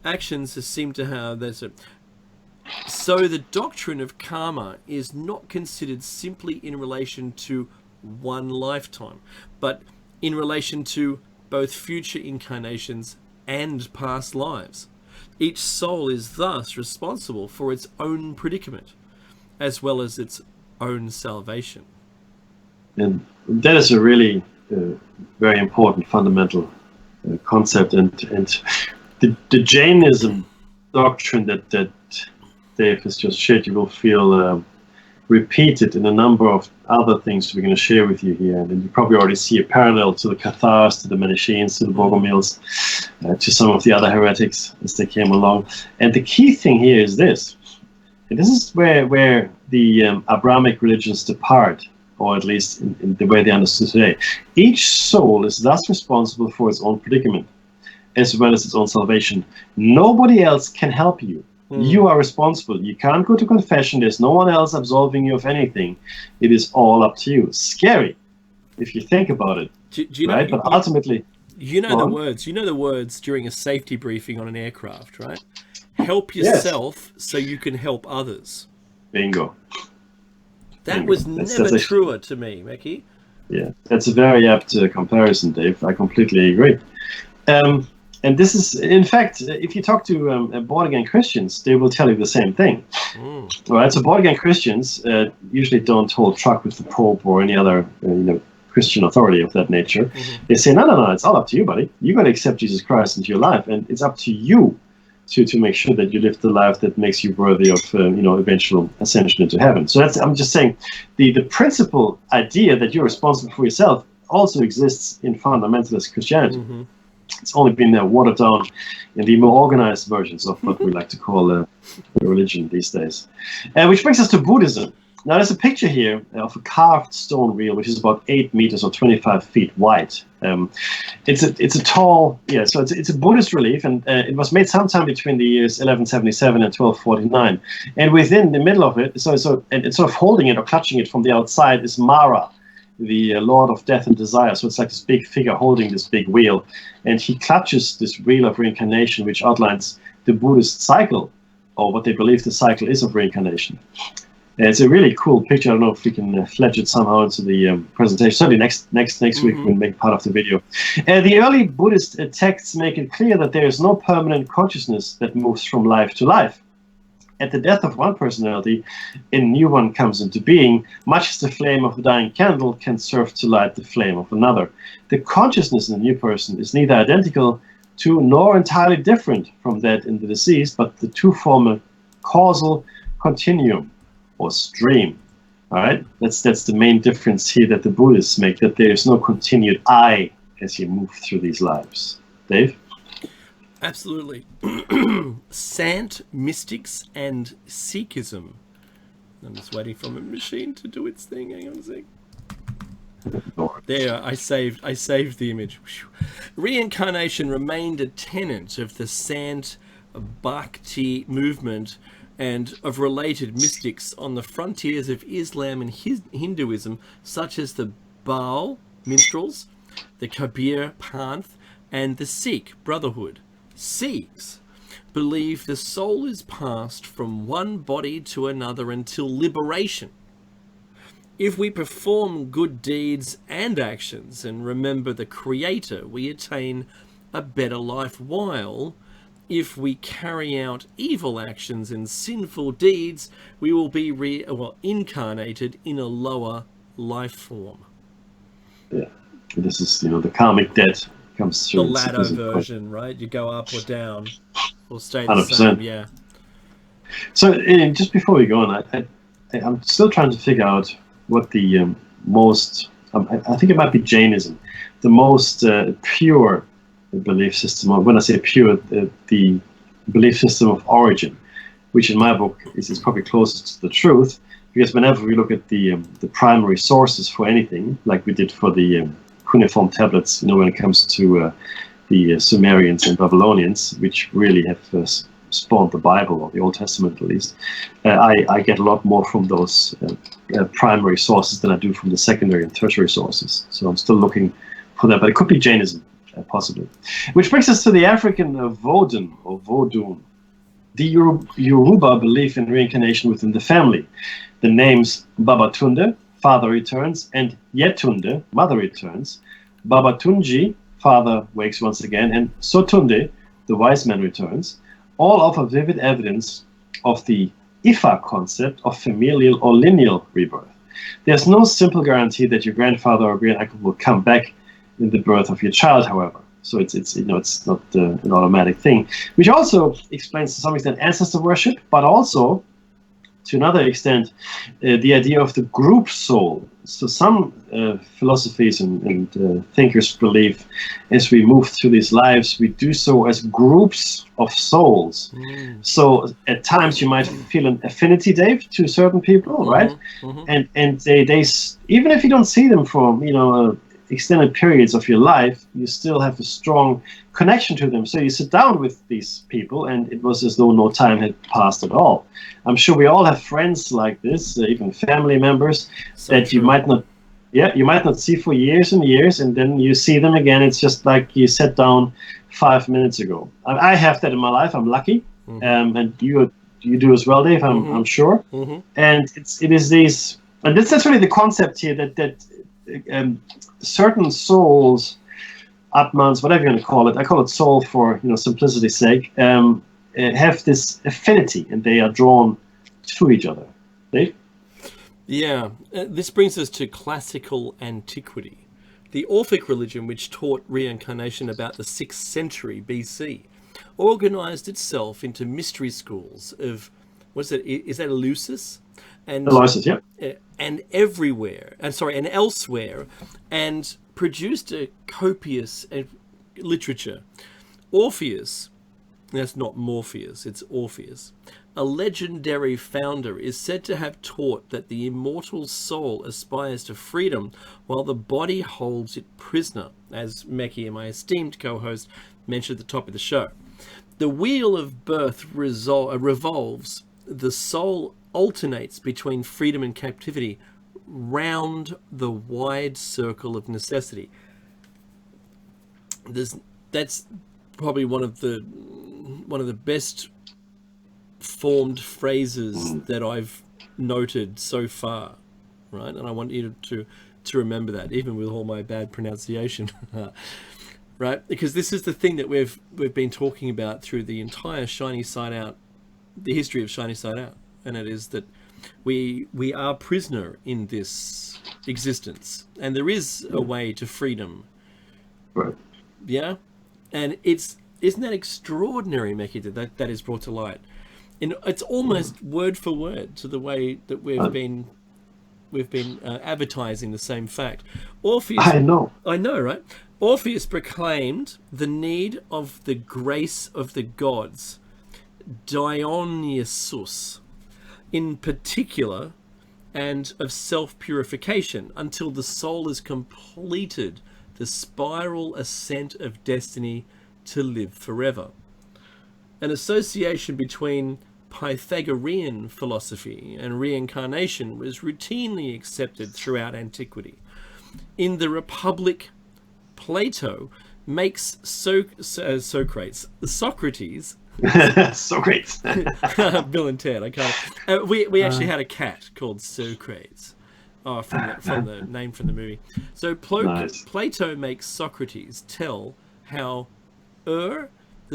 actions seem to have so the doctrine of karma is not considered simply in relation to one lifetime, but in relation to both future incarnations and past lives. Each soul is thus responsible for its own predicament, as well as its own salvation. And that is a really very important fundamental concept. And the Jainism doctrine that Dave has just shared, you will feel repeated in a number of other things we're going to share with you here. And you probably already see a parallel to the Cathars, to the Manichaeans, to the Bogomils, to some of the other heretics as they came along. And the key thing here is this. And this is where the Abrahamic religions depart, or at least in the way they understood today. Each soul is thus responsible for its own predicament, as well as its own salvation. Nobody else can help you. You are responsible. You can't go to confession. There's no one else absolving you of anything. It is all up to you. Scary, if you think about it. Do you know, right? But ultimately... You know the words. You know the words during a safety briefing on an aircraft, right? Help yourself so you can help others. Bingo. That was never truer to me, Mickey. Yeah, that's a very apt comparison, Dave. I completely agree. And this is, in fact, if you talk to born-again Christians, they will tell you the same thing. All right, so born-again Christians usually don't hold truck with the Pope or any other Christian authority of that nature. They say, no, it's all up to you, buddy. You got to accept Jesus Christ into your life, and it's up to you to make sure that you live the life that makes you worthy of eventual ascension into heaven. So I'm just saying, the principal idea that you're responsible for yourself also exists in fundamentalist Christianity. It's only been watered down in the more organized versions of what we like to call religion these days. Which brings us to Buddhism. Now there's a picture here of a carved stone wheel, which is about 8 meters or 25 feet wide. It's a tall, so it's a Buddhist relief, and it was made sometime between the years 1177 and 1249. And within the middle of it, and it's sort of holding it or clutching it from the outside is Mara, the Lord of Death and Desire. So it's like this big figure holding this big wheel, and he clutches this wheel of reincarnation, which outlines the Buddhist cycle, or what they believe the cycle is of reincarnation. And it's a really cool picture. I don't know if we can fledge it somehow into the presentation. Certainly next week we'll make part of the video. The early Buddhist texts make it clear that there is no permanent consciousness that moves from life to life. At the death of one personality, a new one comes into being, much as the flame of a dying candle can serve to light the flame of another. The consciousness in the new person is neither identical to nor entirely different from that in the deceased, but the two form a causal continuum or stream. All right, that's the main difference here that the Buddhists make, that there is no continued I as you move through these lives. Dave? Absolutely. Sant, mystics, and Sikhism. I'm just waiting for my machine to do its thing. Hang on a sec. There, I saved the image. Reincarnation remained a tenet of the Sant Bhakti movement and of related mystics on the frontiers of Islam and Hinduism, such as the Baal minstrels, the Kabir Panth, and the Sikh Brotherhood. Sikhs believe the soul is passed from one body to another until liberation. If we perform good deeds and actions and remember the Creator, we attain a better life, while if we carry out evil actions and sinful deeds, we will be incarnated in a lower life form. Yeah, this is the karmic debt comes through. The ladder version, right? You go up or down, or stay the same. Yeah. So just before we go on, I'm still trying to figure out what the most, I think it might be Jainism, the most pure belief system, or when I say pure, the belief system of origin, which in my book is probably closest to the truth, because whenever we look at the primary sources for anything, like we did for the cuneiform tablets, when it comes to the Sumerians and Babylonians, which really have spawned the Bible, or the Old Testament at least, I get a lot more from those primary sources than I do from the secondary and tertiary sources. So I'm still looking for that, but it could be Jainism. possibly. Which brings us to the African Vodun or Vodun. The Yoruba belief in reincarnation within the family. The names Babatunde, father returns, and Yetunde, mother returns. Babatunji, father wakes once again, and Sotunde, the wise man returns, all offer vivid evidence of the Ifa concept of familial or lineal rebirth. There's no simple guarantee that your grandfather or great uncle will come back in the birth of your child, however. So it's not an automatic thing, which also explains to some extent ancestor worship, but also to another extent the idea of the group soul. So some philosophies and thinkers believe as we move through these lives, we do so as groups of souls. So at times you might feel an affinity, Dave, to certain people, right? And they even if you don't see them for extended periods of your life, you still have a strong connection to them. So you sit down with these people, and it was as though no time had passed at all. I'm sure we all have friends like this, even family members that you might not see for years and years, and then you see them again. It's just like you sat down 5 minutes ago. I have that in my life. I'm lucky, and you do as well, Dave. I'm sure. And it is these, and that's really the concept here that certain souls, atmans, whatever you want to call it, I call it soul for simplicity's sake, have this affinity, and they are drawn to each other. Dave? Yeah, this brings us to classical antiquity. The Orphic religion, which taught reincarnation about the 6th century BC, organized itself into mystery schools of, is that Eleusis? And Eleusis, yeah. And everywhere, and elsewhere, and produced a copious literature. Orpheus, that's not Morpheus, it's Orpheus, a legendary founder, is said to have taught that the immortal soul aspires to freedom while the body holds it prisoner, as Meki, my esteemed co-host, mentioned at the top of the show. The wheel of birth revolves, the soul alternates between freedom and captivity round the wide circle of necessity. That's probably one of the best formed phrases that I've noted so far, right? And I want you to remember that, even with all my bad pronunciation, right? Because this is the thing that we've been talking about through the entire Shiny Side Out, the history of Shiny Side Out. And it is that we are prisoner in this existence, and there is a way to freedom. Right. Yeah, and isn't that extraordinary, Meki, that is brought to light? And it's almost word for word to the way that we've been advertising the same fact. Orpheus, I know, right? Orpheus proclaimed the need of the grace of the gods, Dionysus, in particular, and of self-purification until the soul has completed the spiral ascent of destiny to live forever. An association between Pythagorean philosophy and reincarnation was routinely accepted throughout antiquity. In the Republic, Plato makes Socrates. Socrates. Bill and Ted. I can't. We actually had a cat called Socrates. From the name from the movie. So Nice. Plato makes Socrates tell how the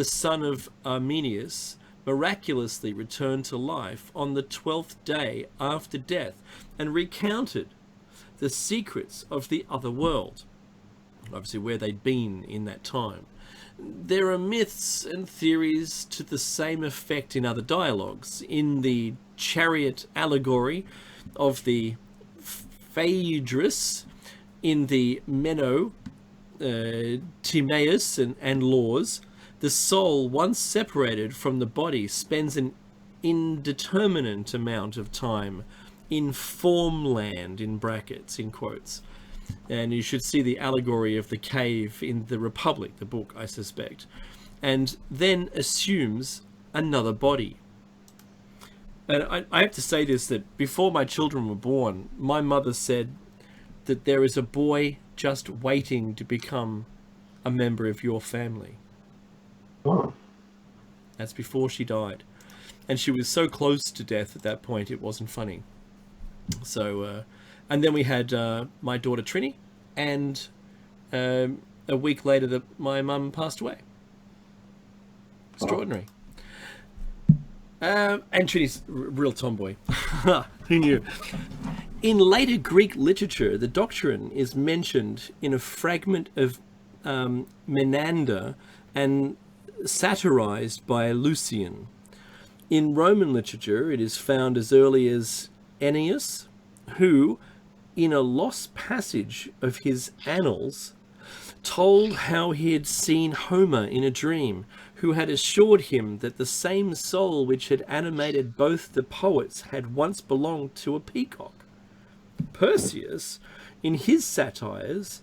son of Arminius, miraculously returned to life on the 12th day after death and recounted the secrets of the other world, obviously where they'd been in that time. There are myths and theories to the same effect in other dialogues. In the chariot allegory of the Phaedrus, in the Meno, Timaeus and Laws, the soul, once separated from the body, spends an indeterminate amount of time in formland, in brackets, in quotes. And you should see the allegory of the cave in the Republic, the book, I suspect, and then assumes another body. And I have to say this, that before my children were born, my mother said that there is a boy just waiting to become a member of your family. Oh. That's before she died. And she was so close to death at that point, it wasn't funny. So, and then we had my daughter Trini, and a week later my mum passed away. Extraordinary. And Trini's real tomboy. Who knew? In later Greek literature, the doctrine is mentioned in a fragment of Menander and satirized by Lucian. In Roman literature, it is found as early as Ennius, who, in a lost passage of his Annals, told how he had seen Homer in a dream, who had assured him that the same soul which had animated both the poets had once belonged to a peacock. Persius, in his satires,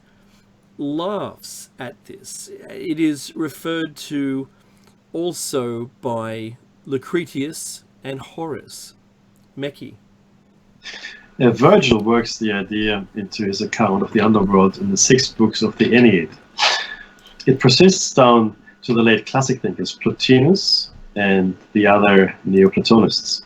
laughs at this. It is referred to also by Lucretius and Horace. Meki. Virgil works the idea into his account of the underworld in the 6 books of the Aeneid. It persists down to the late classic thinkers Plotinus and the other Neoplatonists.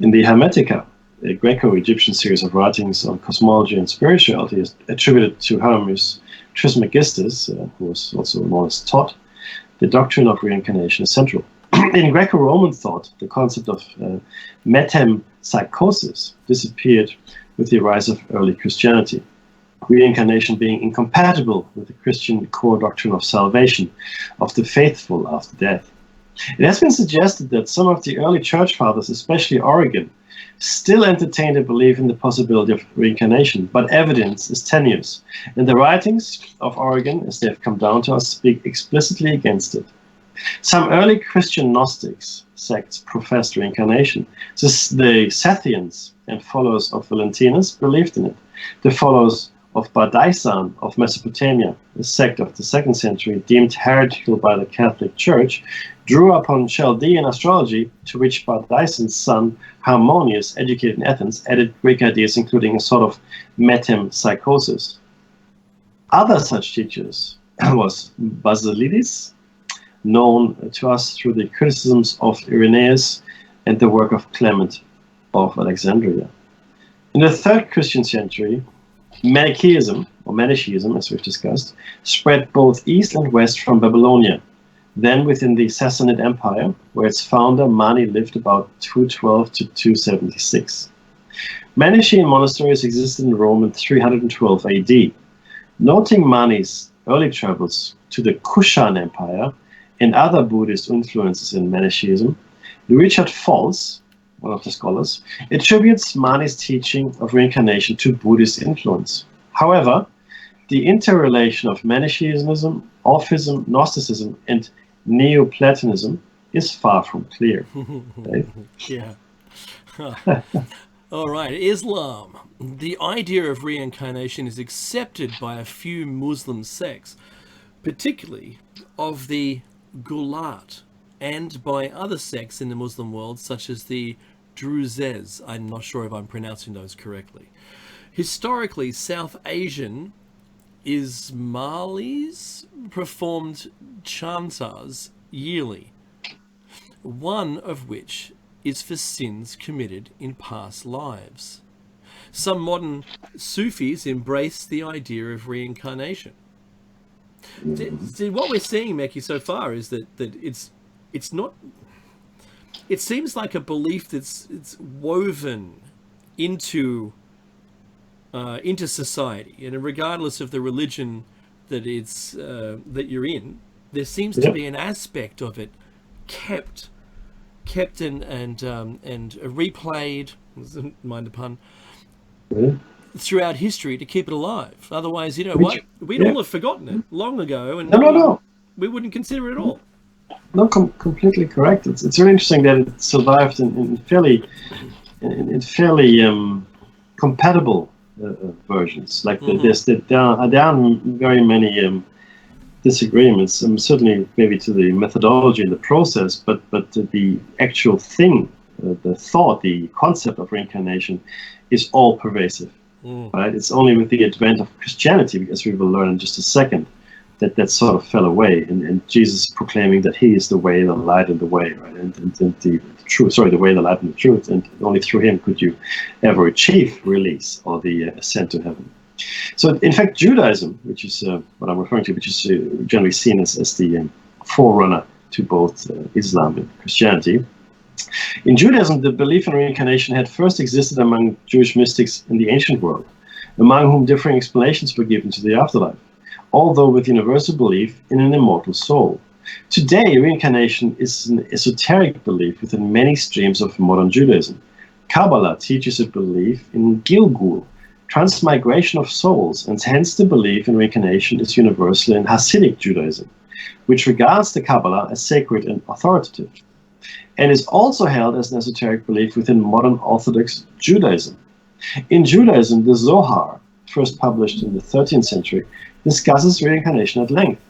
In the Hermetica, a Greco-Egyptian series of writings on cosmology and spirituality, is attributed to Hermes Trismegistus, who was also known as Thoth. The doctrine of reincarnation is central. In Greco-Roman thought, the concept of metempsychosis disappeared with the rise of early Christianity, reincarnation being incompatible with the Christian core doctrine of salvation of the faithful after death. It has been suggested that some of the early church fathers, especially Origen, still entertained a belief in the possibility of reincarnation, but evidence is tenuous, and the writings of Origen, as they have come down to us, speak explicitly against it. Some early Christian Gnostics sects professed reincarnation. The Sethians and followers of Valentinus believed in it. The followers of Bardaisan of Mesopotamia, a sect of the 2nd century deemed heretical by the Catholic Church, drew upon Chaldean astrology, to which Bardaisan's son Harmonius, educated in Athens, added Greek ideas, including a sort of metempsychosis. Other such teachers was Basilides, known to us through the criticisms of Irenaeus and the work of Clement of Alexandria. In the 3rd Christian century, Manichaeism, or Manichaeism as we've discussed, spread both east and west from Babylonia, then within the Sassanid Empire, where its founder Mani lived about 212 to 276. Manichaean monasteries existed in Rome in 312 AD. Noting Mani's early travels to the Kushan Empire and other Buddhist influences in Manichaeism, Richard Falls, one of the scholars, attributes Mani's teaching of reincarnation to Buddhist influence. However, the interrelation of Manichaeism, Orphism, Gnosticism, and Neoplatonism is far from clear. Right? Yeah. All right, Islam. The idea of reincarnation is accepted by a few Muslim sects, particularly of the Gulat, and by other sects in the Muslim world, such as the Druzes. I'm not sure if I'm pronouncing those correctly. Historically, South Asian Ismailis performed chantas yearly, one of which is for sins committed in past lives. Some modern Sufis embrace the idea of reincarnation. What we're seeing, Meki, so far is that it's not. It seems like a belief it's woven into society, and regardless of the religion that it's that you're in, there seems to be an aspect of it kept and replayed. Mind the pun. Throughout history to keep it alive. Otherwise, we'd all have forgotten it long ago, and we wouldn't consider it at all. No, completely correct. It's really interesting that it survived in fairly compatible versions. Like there are very many disagreements, certainly maybe to the methodology and the process, but the actual thing, the thought, the concept of reincarnation is all pervasive. Right? It's only with the advent of Christianity, as we will learn in just a second, that sort of fell away, and Jesus proclaiming that he is the way, the light, and the way, right? And the truth, sorry, the way, the light, and the truth, and only through him could you ever achieve release or the ascent to heaven. So, in fact, Judaism, which is what I'm referring to, which is generally seen as the forerunner to both Islam and Christianity. In Judaism, the belief in reincarnation had first existed among Jewish mystics in the ancient world, among whom differing explanations were given to the afterlife, although with universal belief in an immortal soul. Today, reincarnation is an esoteric belief within many streams of modern Judaism. Kabbalah teaches a belief in Gilgul, transmigration of souls, and hence the belief in reincarnation is universal in Hasidic Judaism, which regards the Kabbalah as sacred and authoritative, and is also held as an esoteric belief within modern Orthodox Judaism. In Judaism, the Zohar, first published in the 13th century, discusses reincarnation at length,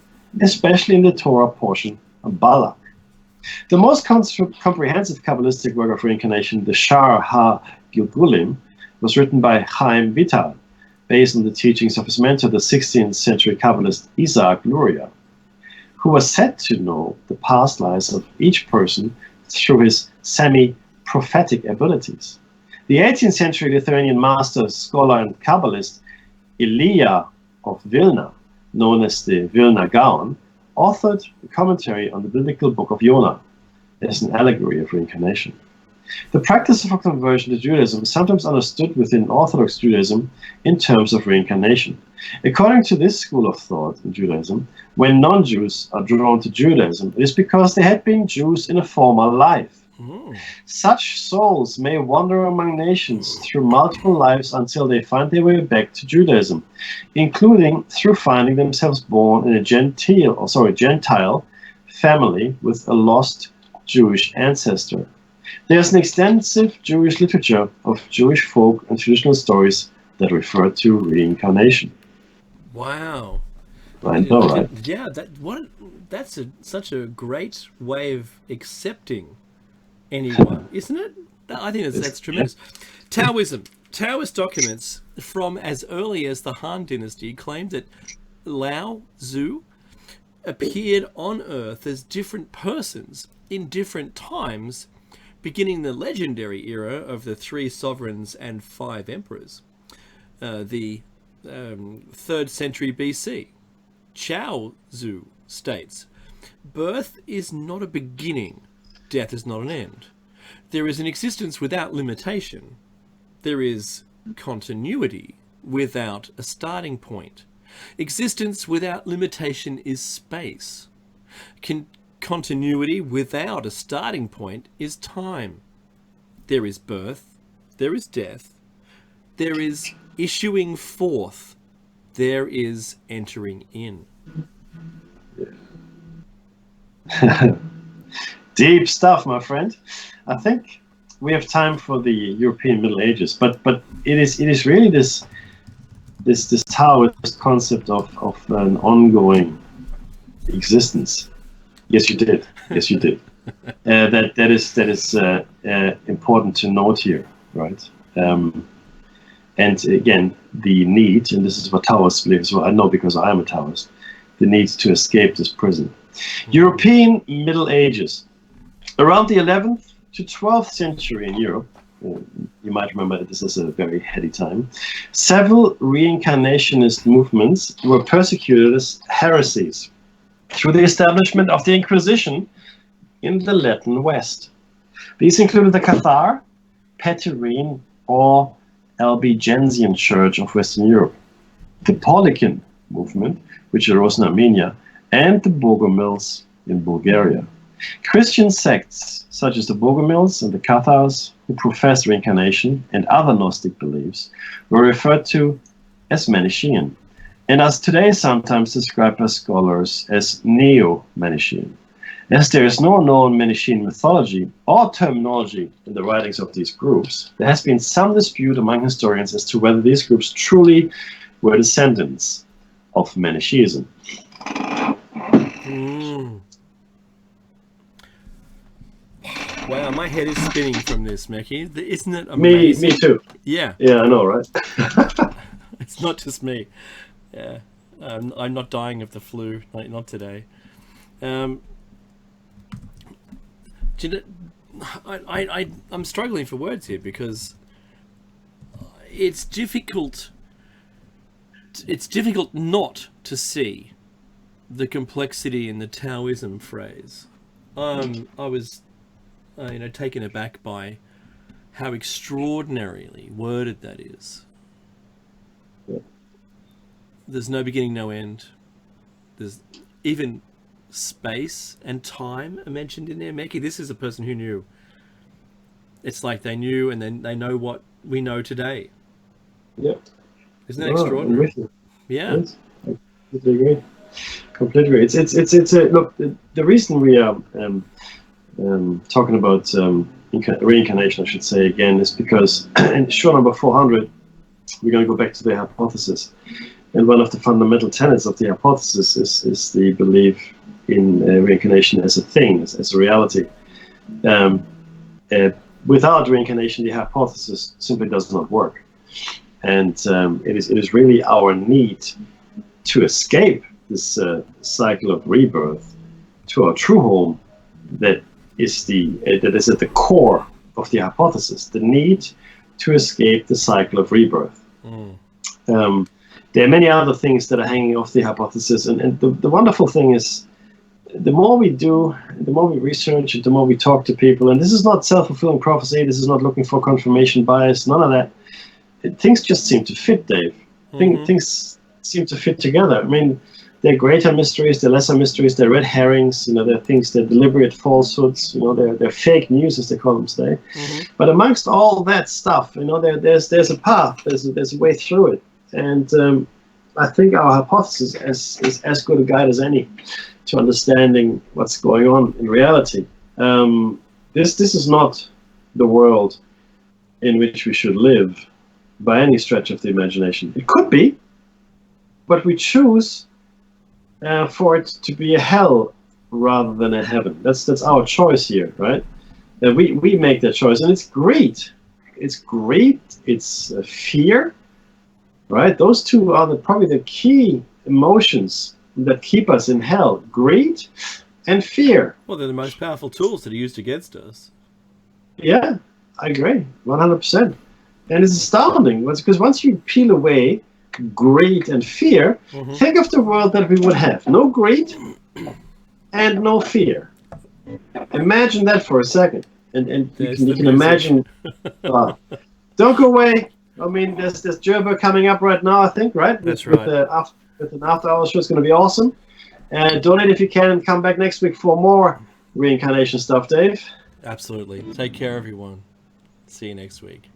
especially in the Torah portion of Balak. The most comprehensive Kabbalistic work of reincarnation, the Shar HaGilgulim, was written by Chaim Vital, based on the teachings of his mentor, the 16th century Kabbalist Isaac Luria, who was said to know the past lives of each person through his semi-prophetic abilities. The 18th century Lithuanian master, scholar, and Kabbalist Ilya of Vilna, known as the Vilna Gaon, authored a commentary on the biblical book of Jonah as an allegory of reincarnation. The practice of conversion to Judaism is sometimes understood within Orthodox Judaism in terms of reincarnation. According to this school of thought in Judaism, when non-Jews are drawn to Judaism, it is because they had been Jews in a former life. Such souls may wander among nations through multiple lives until they find their way back to Judaism, including through finding themselves born in a Gentile family with a lost Jewish ancestor. There's an extensive Jewish literature of Jewish folk and traditional stories that refer to reincarnation. Wow. I know, right? Yeah, that's such a great way of accepting anyone, isn't it? I think that's tremendous. Taoism. Taoist documents from as early as the Han Dynasty claimed that Lao Tzu appeared on Earth as different persons in different times, beginning the legendary era of the 3 sovereigns and 5 emperors, the 3rd century BC. Chao Tzu states, "Birth is not a beginning, death is not an end. There is an existence without limitation. There is continuity without a starting point. Existence without limitation is space. Continuity without a starting point is time. There is birth, there is death, there is issuing forth, there is entering in." Deep stuff, my friend. I think we have time for the European Middle Ages, but it is really this Taoist concept of an ongoing existence. Yes, you did. Yes, you did. That is important to note here, right? And again, the need, and this is what Taoists believe as well. I know because I am a Taoist. The need to escape this prison. European Middle Ages. Around the 11th to 12th century in Europe, you might remember that this is a very heady time, several reincarnationist movements were persecuted as heresies through the establishment of the Inquisition in the Latin West. These included the Cathar, Petrine, or Albigensian Church of Western Europe, the Paulican movement, which arose in Armenia, and the Bogomils in Bulgaria. Christian sects such as the Bogomils and the Cathars, who profess reincarnation and other Gnostic beliefs, were referred to as Manichaean, and as today sometimes described by scholars as Neo-Manichaean. As there is no known Manichaean mythology or terminology in the writings of these groups, there has been some dispute among historians as to whether these groups truly were descendants of Manichaeism. Wow, my head is spinning from this, Mackie. Isn't it amazing? Me too. Yeah. Yeah, I know, right? It's not just me. Yeah. I'm not dying of the flu, not today. Do you know, I'm struggling for words here because it's difficult. It's difficult not to see the complexity in the Taoism phrase. I was, taken aback by how extraordinarily worded that is. Yeah. There's no beginning, no end. There's even space and time are mentioned in there. Meki, this is a person who knew. It's like they knew, and then they know what we know today. Yeah. Isn't that extraordinary? Yeah. Yes, I completely agree. Completely agree. It's a look. The reason we are talking about reincarnation, I should say again, is because in show number 400, we're going to go back to the hypothesis, and one of the fundamental tenets of the hypothesis is the belief in reincarnation as a thing, as a reality. Without reincarnation, the hypothesis simply does not work. And it is really our need to escape this cycle of rebirth to our true home that is at the core of the hypothesis. The need to escape the cycle of rebirth. There are many other things that are hanging off the hypothesis, and the wonderful thing is, the more we do, the more we research it, the more we talk to people. And this is not self-fulfilling prophecy. This is not looking for confirmation bias. None of that. Things just seem to fit, Dave. Things seem to fit together. I mean, they're greater mysteries, they're lesser mysteries, they're red herrings. They're things, they're deliberate falsehoods. They're fake news, as they call them today. But amongst all that stuff, there's a path. There's a way through it. And I think our hypothesis is as good a guide as any to understanding what's going on in reality. This is not the world in which we should live by any stretch of the imagination. It could be, but we choose for it to be a hell rather than a heaven. That's our choice here, right? We make that choice, and it's greed. It's greed. It's fear, right? Those two are probably the key emotions that keep us in hell: greed and fear. Well, they're the most powerful tools that are used against us. Yeah, I agree, 100%. And it's astounding because once you peel away greed and fear, think of the world that we would have: no greed and no fear. Imagine that for a second, and you can imagine. Don't go away. I mean, there's Gerber coming up right now, I think, right? That's right. With an after-hours show, it's going to be awesome. And donate if you can, and come back next week for more reincarnation stuff, Dave. Absolutely. Take care, everyone. See you next week.